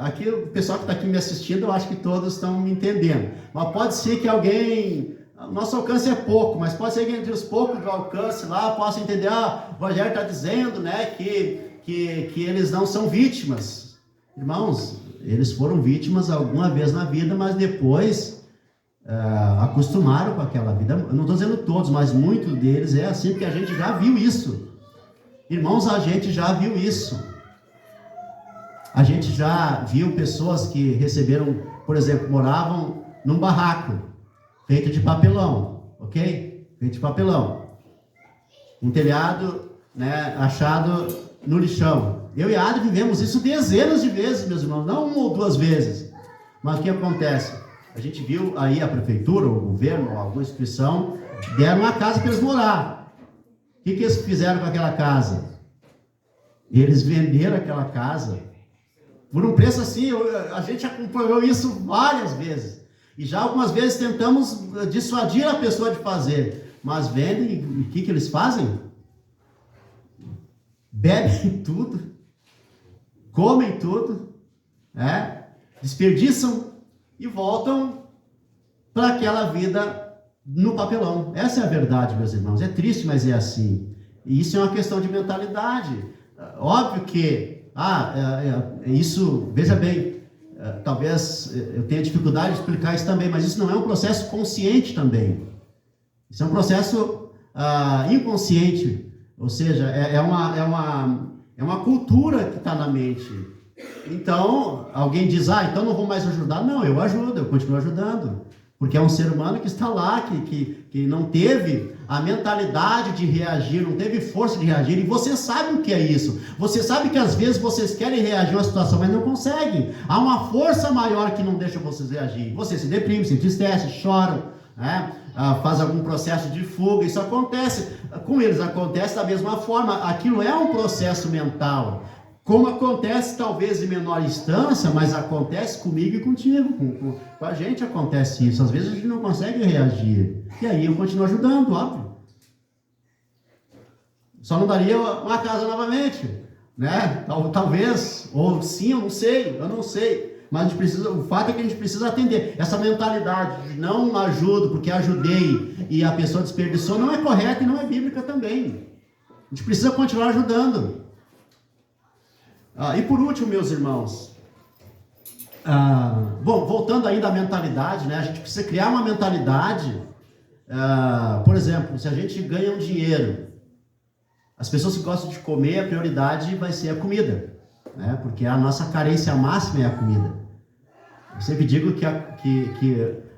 S1: Aqui o pessoal que está aqui me assistindo, eu acho que todos estão me entendendo. Mas pode ser que alguém o nosso alcance é pouco, mas pode ser que entre os poucos do alcance lá, possa entender, o Rogério está dizendo, né, que eles não são vítimas. Irmãos, eles foram vítimas alguma vez na vida, mas depois acostumaram com aquela vida. Eu não estou dizendo todos, mas muitos deles é assim, porque a gente já viu isso. Irmãos, a gente já viu isso. A gente já viu pessoas que receberam, por exemplo, moravam num barraco, feito de papelão, ok? Feito de papelão. Um telhado, né, achado no lixão. Eu e a Adri vivemos isso dezenas de vezes, meus irmãos, não uma ou duas vezes. Mas o que acontece? A gente viu aí a prefeitura, o governo, alguma instituição, deram uma casa para eles morar. O que eles fizeram com aquela casa? Eles venderam aquela casa por um preço assim. A gente acompanhou isso várias vezes. E já algumas vezes tentamos dissuadir a pessoa de fazer. Mas vendem, e o que eles fazem? Bebem tudo, comem tudo, desperdiçam e voltam para aquela vida no papelão. Essa é a verdade, meus irmãos. É triste, mas é assim. E isso é uma questão de mentalidade. Óbvio que, isso, veja bem, talvez eu tenha dificuldade de explicar isso também, mas isso não é um processo consciente também. Isso é um processo inconsciente. Ou seja, é uma cultura que está na mente. Então, alguém diz, então não vou mais ajudar. Não, eu ajudo, eu continuo ajudando. Porque é um ser humano que está lá, que não teve a mentalidade de reagir, não teve força de reagir. E você sabe o que é isso. Você sabe que às vezes vocês querem reagir a uma situação, mas não conseguem. Há uma força maior que não deixa vocês reagir. Você se deprime, se entristece, choram, faz algum processo de fuga. Isso acontece. Com eles acontece da mesma forma. Aquilo é um processo mental. Como acontece talvez em menor instância, mas acontece comigo e contigo. Com a gente acontece isso. Às vezes a gente não consegue reagir. E aí eu continuo ajudando, óbvio. Só não daria uma casa novamente, né? Talvez, ou sim, eu não sei. Mas o fato é que a gente precisa atender. Essa mentalidade de não ajudo porque ajudei e a pessoa desperdiçou não é correta e não é bíblica também. A gente precisa continuar ajudando. E por último, meus irmãos, voltando ainda à mentalidade, né? A gente precisa criar uma mentalidade, por exemplo, se a gente ganha um dinheiro, as pessoas que gostam de comer, a prioridade vai ser a comida, né? Porque a nossa carência máxima é a comida. Eu sempre digo que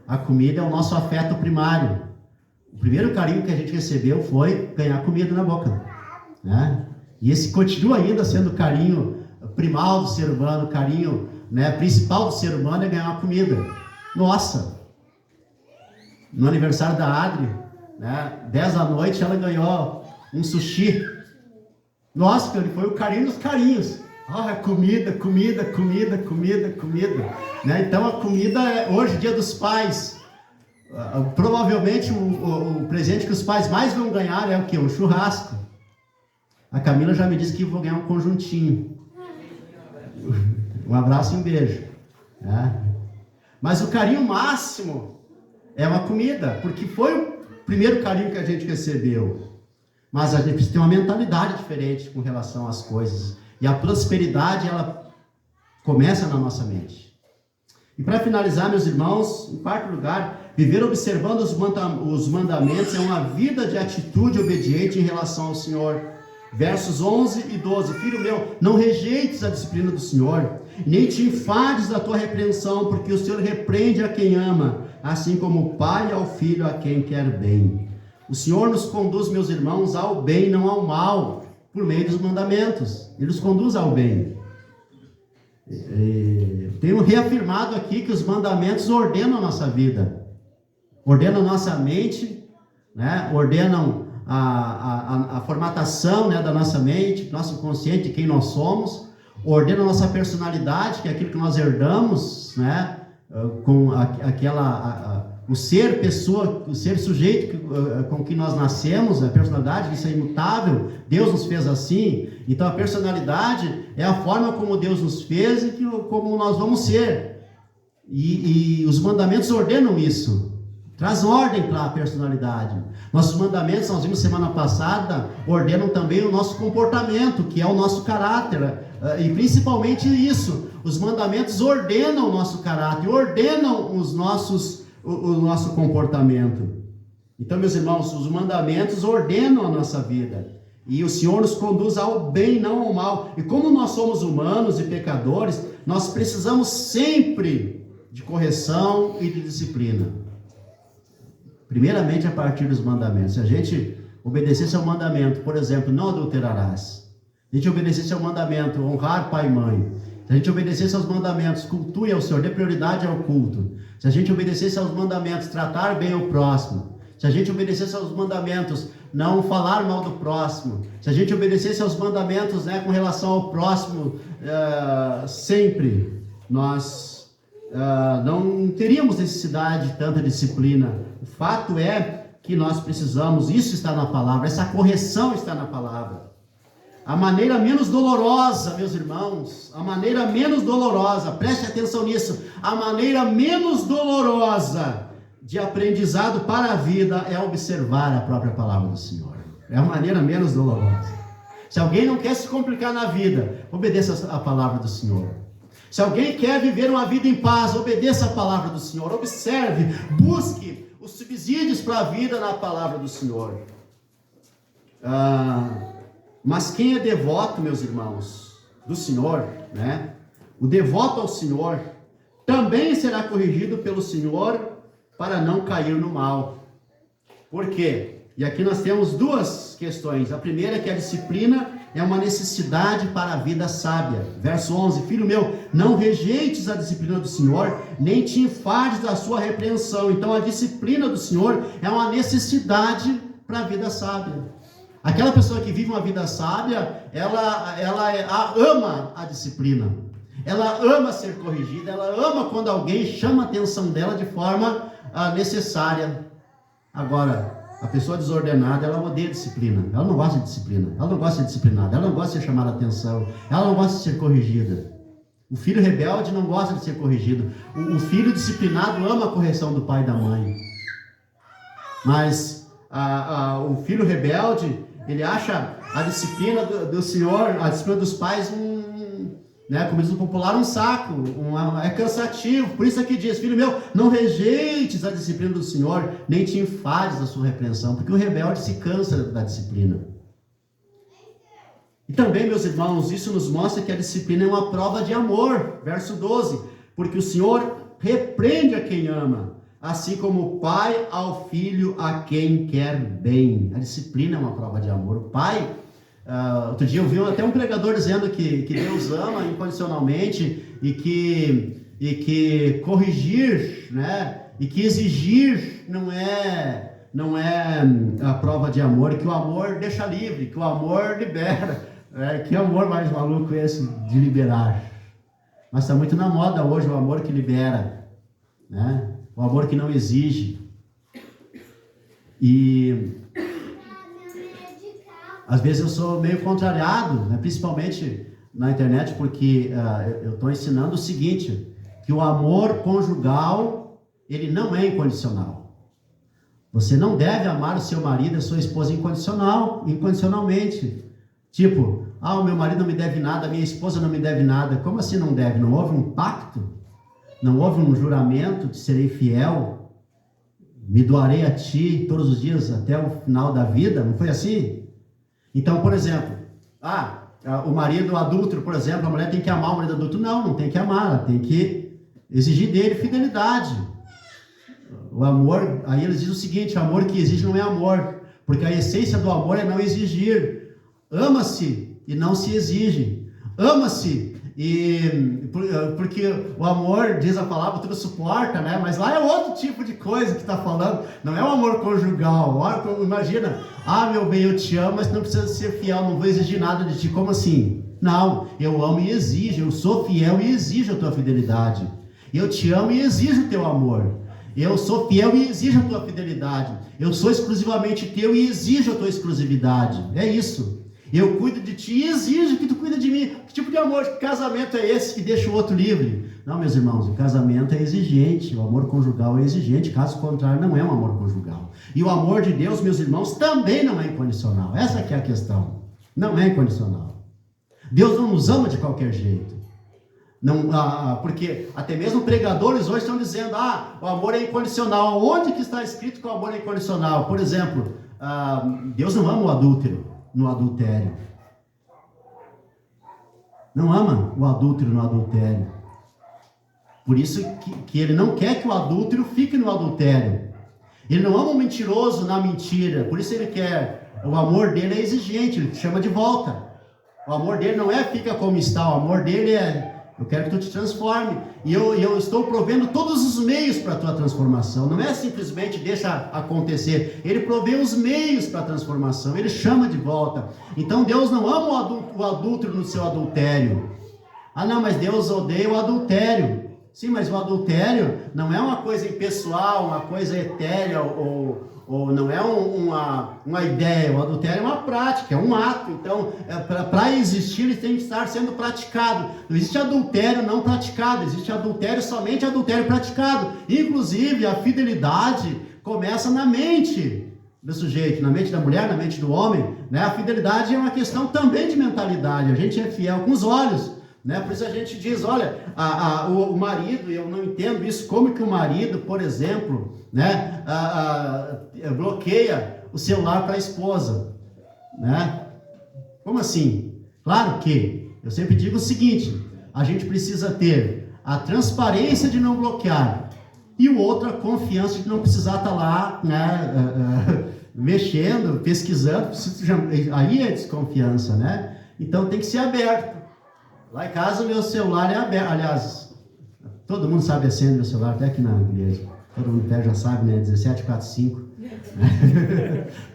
S1: a comida é o nosso afeto primário. O primeiro carinho que a gente recebeu foi ganhar comida na boca, né? E esse continua ainda sendo o carinho primal do ser humano, o carinho, né, principal do ser humano é ganhar uma comida. Nossa! No aniversário da Adri, né, 10 da noite, ela ganhou um sushi. Nossa, foi o carinho dos carinhos. Comida. Né? Então a comida hoje, dia dos pais. Provavelmente o presente que os pais mais vão ganhar é o quê? Um churrasco. A Camila já me disse que vou ganhar um conjuntinho. Um abraço e um beijo. Mas o carinho máximo é uma comida, porque foi o primeiro carinho que a gente recebeu. Mas a gente precisa ter uma mentalidade diferente com relação às coisas. E a prosperidade, ela começa na nossa mente. E para finalizar, meus irmãos, em quarto lugar, viver observando os mandamentos é uma vida de atitude obediente em relação ao Senhor. Versos 11 e 12. Filho meu, não rejeites a disciplina do Senhor, nem te enfades da tua repreensão, porque o Senhor repreende a quem ama, assim como o pai ao filho a quem quer bem. O Senhor nos conduz, meus irmãos, ao bem, não ao mal, por meio dos mandamentos. Ele nos conduz ao bem. Tenho reafirmado aqui que os mandamentos ordenam a nossa vida, ordenam a nossa mente, né? Ordenam a formatação, né, da nossa mente, nosso consciente, de quem nós somos, ordena a nossa personalidade, que é aquilo que nós herdamos, né, com o ser pessoa, o ser sujeito com que nós nascemos, a personalidade, isso é imutável, Deus nos fez assim. Então a personalidade é a forma como Deus nos fez e como nós vamos ser, e os mandamentos ordenam isso. Traz ordem para a personalidade. Nossos mandamentos, nós vimos semana passada, ordenam também o nosso comportamento, que é o nosso caráter. E principalmente isso, os mandamentos ordenam o nosso caráter, ordenam o nosso comportamento. Então, meus irmãos, os mandamentos ordenam a nossa vida. E o Senhor nos conduz ao bem, não ao mal. E como nós somos humanos e pecadores, nós precisamos sempre de correção e de disciplina. Primeiramente a partir dos mandamentos. Se a gente obedecesse ao mandamento, por exemplo, não adulterarás. Se a gente obedecesse ao mandamento, honrar pai e mãe. Se a gente obedecesse aos mandamentos, cultue ao Senhor, dê prioridade ao culto. Se a gente obedecesse aos mandamentos, tratar bem o próximo. Se a gente obedecesse aos mandamentos, não falar mal do próximo. Se a gente obedecesse aos mandamentos, com relação ao próximo, sempre nós não teríamos necessidade de tanta disciplina. O fato é que nós precisamos, isso está na palavra, essa correção está na palavra. A maneira menos dolorosa, meus irmãos, a maneira menos dolorosa, preste atenção nisso, a maneira menos dolorosa de aprendizado para a vida é observar a própria palavra do Senhor. É a maneira menos dolorosa. Se alguém não quer se complicar na vida, obedeça a palavra do Senhor. Se alguém quer viver uma vida em paz, obedeça a palavra do Senhor. Observe, busque os subsídios para a vida na palavra do Senhor. Mas quem é devoto, meus irmãos, do Senhor, o devoto ao Senhor, também será corrigido pelo Senhor para não cair no mal. Por quê? E aqui nós temos duas questões. A primeira é que a disciplina é uma necessidade para a vida sábia. Verso 11, filho meu, não rejeites a disciplina do Senhor, nem te enfades da sua repreensão. Então a disciplina do Senhor é uma necessidade para a vida sábia. Aquela pessoa que vive uma vida sábia, ela ama a disciplina. Ela ama ser corrigida, ela ama quando alguém chama a atenção dela de forma necessária. Agora, a pessoa desordenada, ela odeia disciplina. Ela não gosta de disciplina. Ela não gosta de ser disciplinada. Ela não gosta de ser chamada a atenção. Ela não gosta de ser corrigida. O filho rebelde não gosta de ser corrigido. O filho disciplinado ama a correção do pai e da mãe. Mas o filho rebelde, ele acha a disciplina do Senhor, a disciplina dos pais, como diz o popular, um saco, é cansativo. Por isso aqui diz, filho meu, não rejeites a disciplina do Senhor, nem te enfades da sua repreensão, porque o rebelde se cansa da disciplina. E também, meus irmãos, isso nos mostra que a disciplina é uma prova de amor. Verso 12, porque o Senhor repreende a quem ama, assim como o pai ao filho a quem quer bem. A disciplina é uma prova de amor. O pai... outro dia eu vi até um pregador dizendo que Deus ama incondicionalmente e que corrigir, e que exigir não é a prova de amor, que o amor deixa livre, que o amor libera. Que amor mais maluco é esse de liberar? Mas está muito na moda hoje o amor que libera, o amor que não exige. E às vezes eu sou meio contrariado, principalmente na internet, porque eu estou ensinando o seguinte, que o amor conjugal, ele não é incondicional. Você não deve amar o seu marido e a sua esposa incondicionalmente. Tipo, o meu marido não me deve nada, a minha esposa não me deve nada. Como assim não deve? Não houve um pacto? Não houve um juramento de serei fiel? Me doarei a ti todos os dias até o final da vida? Não foi assim? Então, por exemplo, o marido adúltero, por exemplo, a mulher tem que amar o marido adúltero. Não tem que amar, ela tem que exigir dele fidelidade. O amor, aí eles dizem o seguinte, o amor que exige não é amor, porque a essência do amor é não exigir. Ama-se e não se exige. Ama-se porque o amor, diz a palavra, tudo suporta, mas lá é outro tipo de coisa que está falando, não é o amor conjugal. Imagina, meu bem, eu te amo, mas não precisa ser fiel, não vou exigir nada de ti. Como assim? Não, eu amo e exijo, eu sou fiel e exijo a tua fidelidade. Eu te amo e exijo o teu amor. Eu sou fiel e exijo a tua fidelidade. Eu sou exclusivamente teu e exijo a tua exclusividade. É isso. Eu cuido de ti e exijo que tu cuida de mim. Que tipo de de amor, que casamento é esse que deixa o outro livre? Não, meus irmãos, o casamento é exigente, o amor conjugal é exigente, caso contrário, não é um amor conjugal. E o amor de Deus, meus irmãos, também não é incondicional. Essa que é a questão. Não é incondicional. Deus não nos ama de qualquer jeito. Não, porque até mesmo pregadores hoje estão dizendo, o amor é incondicional. Onde que está escrito que o amor é incondicional? Por exemplo, Deus não ama o adúltero no adultério. Não ama o adúltero no adultério. Por isso que ele não quer que o adúltero fique no adultério. Ele não ama o mentiroso na mentira. Por isso ele quer, o amor dele é exigente, ele te chama de volta. O amor dele não é fica como está, o amor dele é, eu quero que tu te transforme. E eu estou provendo todos os meios para a tua transformação. Não é simplesmente deixa acontecer. Ele provê os meios para a transformação. Ele chama de volta. Então Deus não ama o adúltero no seu adultério. Não, mas Deus odeia o adultério. Sim, mas o adultério não é uma coisa impessoal, uma coisa etérea, ou não é uma ideia. O adultério é uma prática, é um ato. Então, para existir, ele tem que estar sendo praticado. Não existe adultério não praticado, existe adultério, somente adultério praticado. Inclusive, a fidelidade começa na mente do sujeito, na mente da mulher, na mente do homem. Né? A fidelidade é uma questão também de mentalidade. A gente é fiel com os olhos. Né? Por isso a gente diz, olha, o marido, eu não entendo isso, como que o marido, por exemplo, né, bloqueia o celular para a esposa, né? Como assim? Claro que, eu sempre digo o seguinte, a gente precisa ter a transparência de não bloquear, e o outro a confiança de não precisar estar lá, né, mexendo, pesquisando, aí é desconfiança, né? Então tem que ser aberto. Lá em casa o meu celular é aberto, aliás, todo mundo sabe a senha do meu celular, até aqui na igreja, todo mundo até já sabe, né, 1745,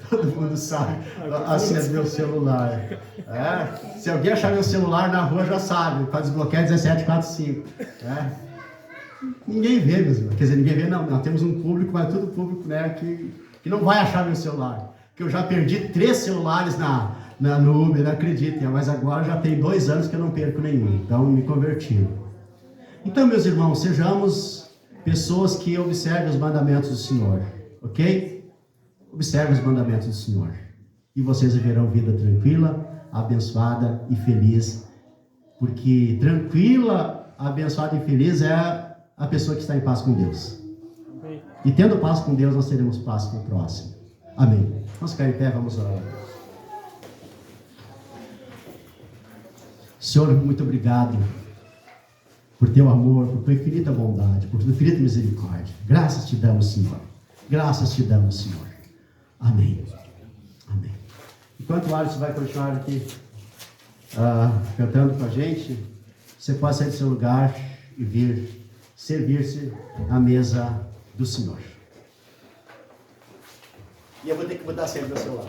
S1: todo mundo sabe a senha do meu celular, se alguém achar meu celular na rua já sabe, para desbloquear 1745, ninguém vê mesmo, quer dizer, ninguém vê não, nós temos um público, mas todo público, né, que não vai achar meu celular, que eu já perdi 3 celulares no Uber, acreditem, mas agora já tem 2 anos que eu não perco nenhum, então me converti. Então, meus irmãos, sejamos pessoas que observem os mandamentos do Senhor, ok? Observem os mandamentos do Senhor, e vocês viverão vida tranquila, abençoada e feliz, porque tranquila, abençoada e feliz é a pessoa que está em paz com Deus. E tendo paz com Deus, nós teremos paz com o próximo. Amém. Vamos ficar em pé, vamos orar. Senhor, muito obrigado por teu amor, por tua infinita bondade, por tua infinita misericórdia. Graças te damos, Senhor. Graças te damos, Senhor. Amém. Amém. Enquanto o Alisson vai continuar aqui cantando com a gente, você pode sair do seu lugar e vir servir-se à mesa do Senhor. E eu vou ter que botar sempre meu celular.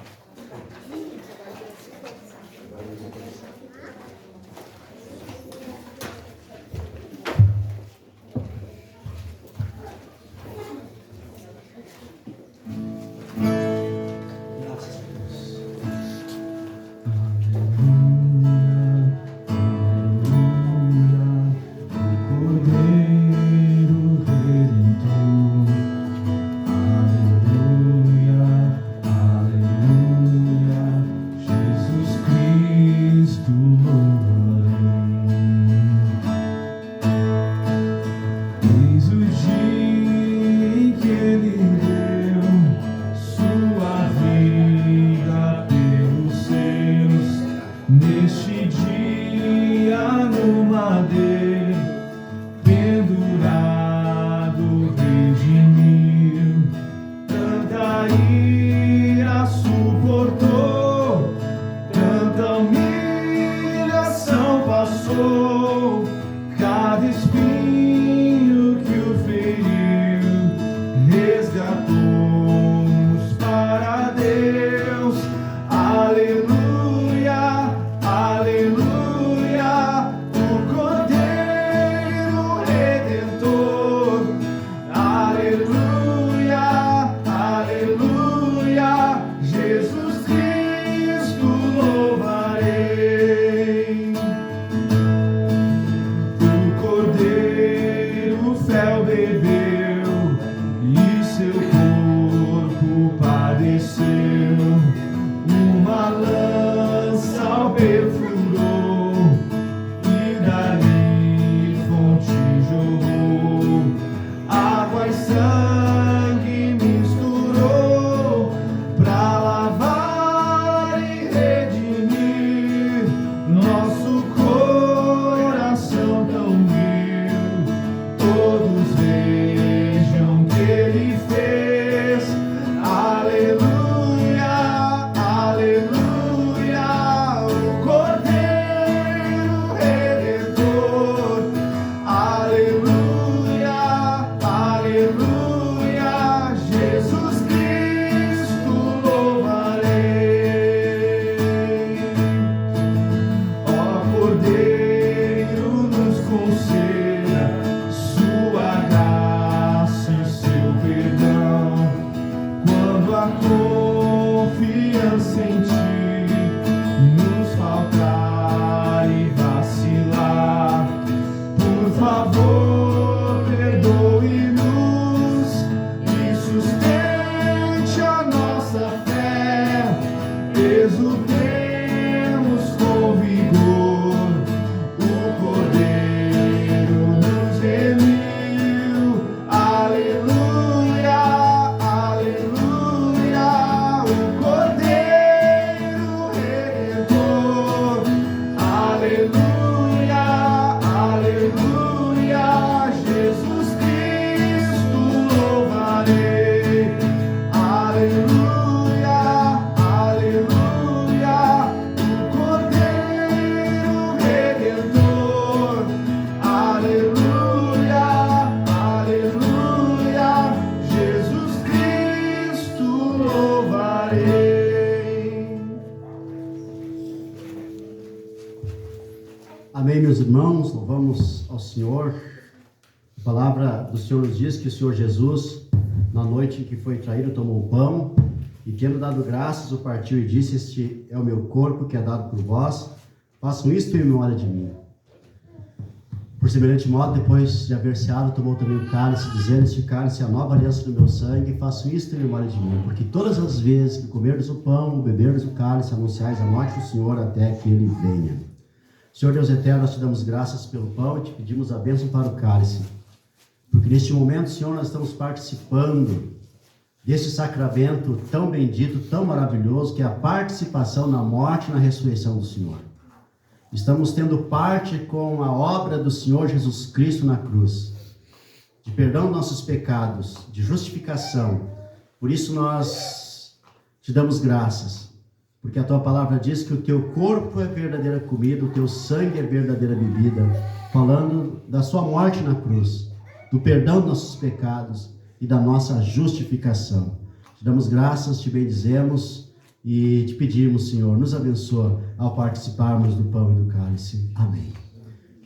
S1: meus irmãos, louvamos ao Senhor. A palavra do Senhor nos diz que o Senhor Jesus, na noite em que foi traído, tomou o pão e, tendo dado graças, o partiu e disse: este é o meu corpo que é dado por vós, façam isto em memória de mim. Por semelhante modo, depois de haver ceado, tomou também o cálice, dizendo: este cálice é a nova aliança do meu sangue, façam isto em memória de mim, porque todas as vezes que comerdes o pão, beberdes o cálice, anunciais a morte do Senhor até que ele venha. Senhor Deus eterno, nós te damos graças pelo pão e te pedimos a bênção para o cálice, porque neste momento, Senhor, nós estamos participando desse sacramento tão bendito, tão maravilhoso, que é a participação na morte e na ressurreição do Senhor. Estamos tendo parte com a obra do Senhor Jesus Cristo na cruz, de perdão dos nossos pecados, de justificação. Por isso nós te damos graças, porque a tua palavra diz que o teu corpo é verdadeira comida, o teu sangue é verdadeira bebida, falando da sua morte na cruz, do perdão dos nossos pecados e da nossa justificação. Te damos graças, te bendizemos e te pedimos, Senhor, nos abençoa ao participarmos do pão e do cálice. Amém.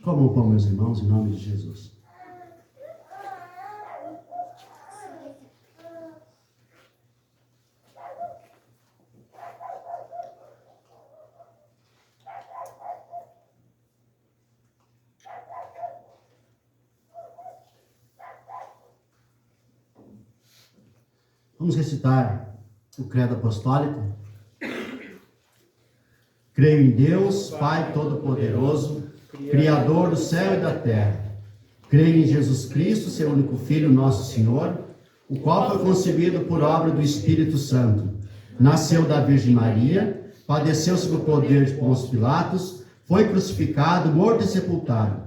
S1: Comam o pão, meus irmãos, em nome de Jesus. Vamos recitar o credo apostólico. Creio em Deus, Pai Todo-Poderoso, Criador do céu e da terra. Creio em Jesus Cristo, seu único Filho, nosso Senhor, o qual foi concebido por obra do Espírito Santo. Nasceu da Virgem Maria, padeceu sob o poder de Pôncio Pilatos, foi crucificado, morto e sepultado.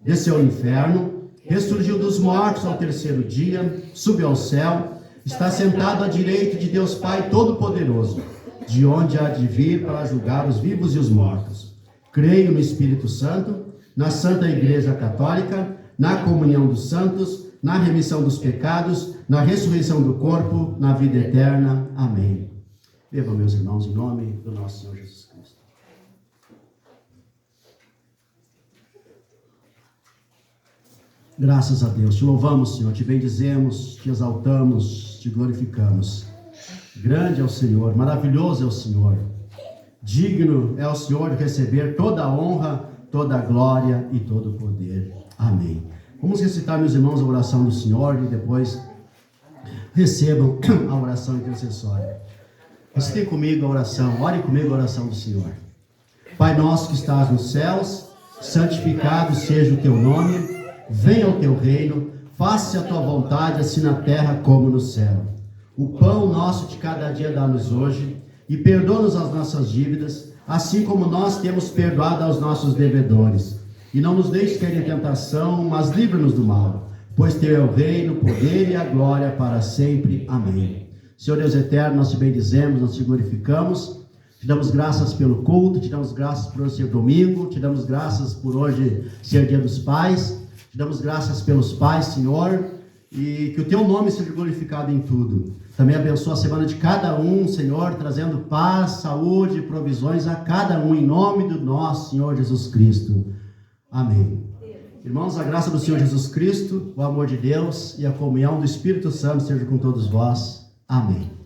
S1: Desceu ao inferno, ressurgiu dos mortos ao terceiro dia, subiu ao céu, está sentado à direita de Deus Pai Todo-Poderoso, de onde há de vir para julgar os vivos e os mortos. Creio no Espírito Santo, na Santa Igreja Católica, na comunhão dos santos, na remissão dos pecados, na ressurreição do corpo, na vida eterna. Amém. Bebam, meus irmãos, em nome do nosso Senhor Jesus Cristo. Graças a Deus. Te louvamos, Senhor, te bendizemos, te exaltamos, te glorificamos. Grande é o Senhor, maravilhoso é o Senhor. Digno é o Senhor de receber toda a honra, toda a glória e todo o poder. Amém. Vamos recitar, meus irmãos, a oração do Senhor e depois recebam a oração intercessória. Recitem comigo a oração, ore comigo a oração do Senhor. Pai nosso que estás nos céus, santificado seja o teu nome, venha o teu reino, faça-se a tua vontade, assim na terra como no céu. O pão nosso de cada dia dá-nos hoje, e perdoa-nos as nossas dívidas, assim como nós temos perdoado aos nossos devedores. E não nos deixes cair em tentação, mas livra-nos do mal, pois teu é o reino, o poder e a glória para sempre. Amém. Senhor Deus eterno, nós te bendizemos, nós te glorificamos, te damos graças pelo culto, te damos graças por hoje ser domingo, te damos graças por hoje ser dia dos pais, te damos graças pelos pais, Senhor, e que o teu nome seja glorificado em tudo. Também abençoa a semana de cada um, Senhor, trazendo paz, saúde e provisões a cada um, em nome do nosso Senhor Jesus Cristo. Amém. Irmãos, a graça do Senhor Jesus Cristo, o amor de Deus e a comunhão do Espírito Santo seja com todos vós. Amém.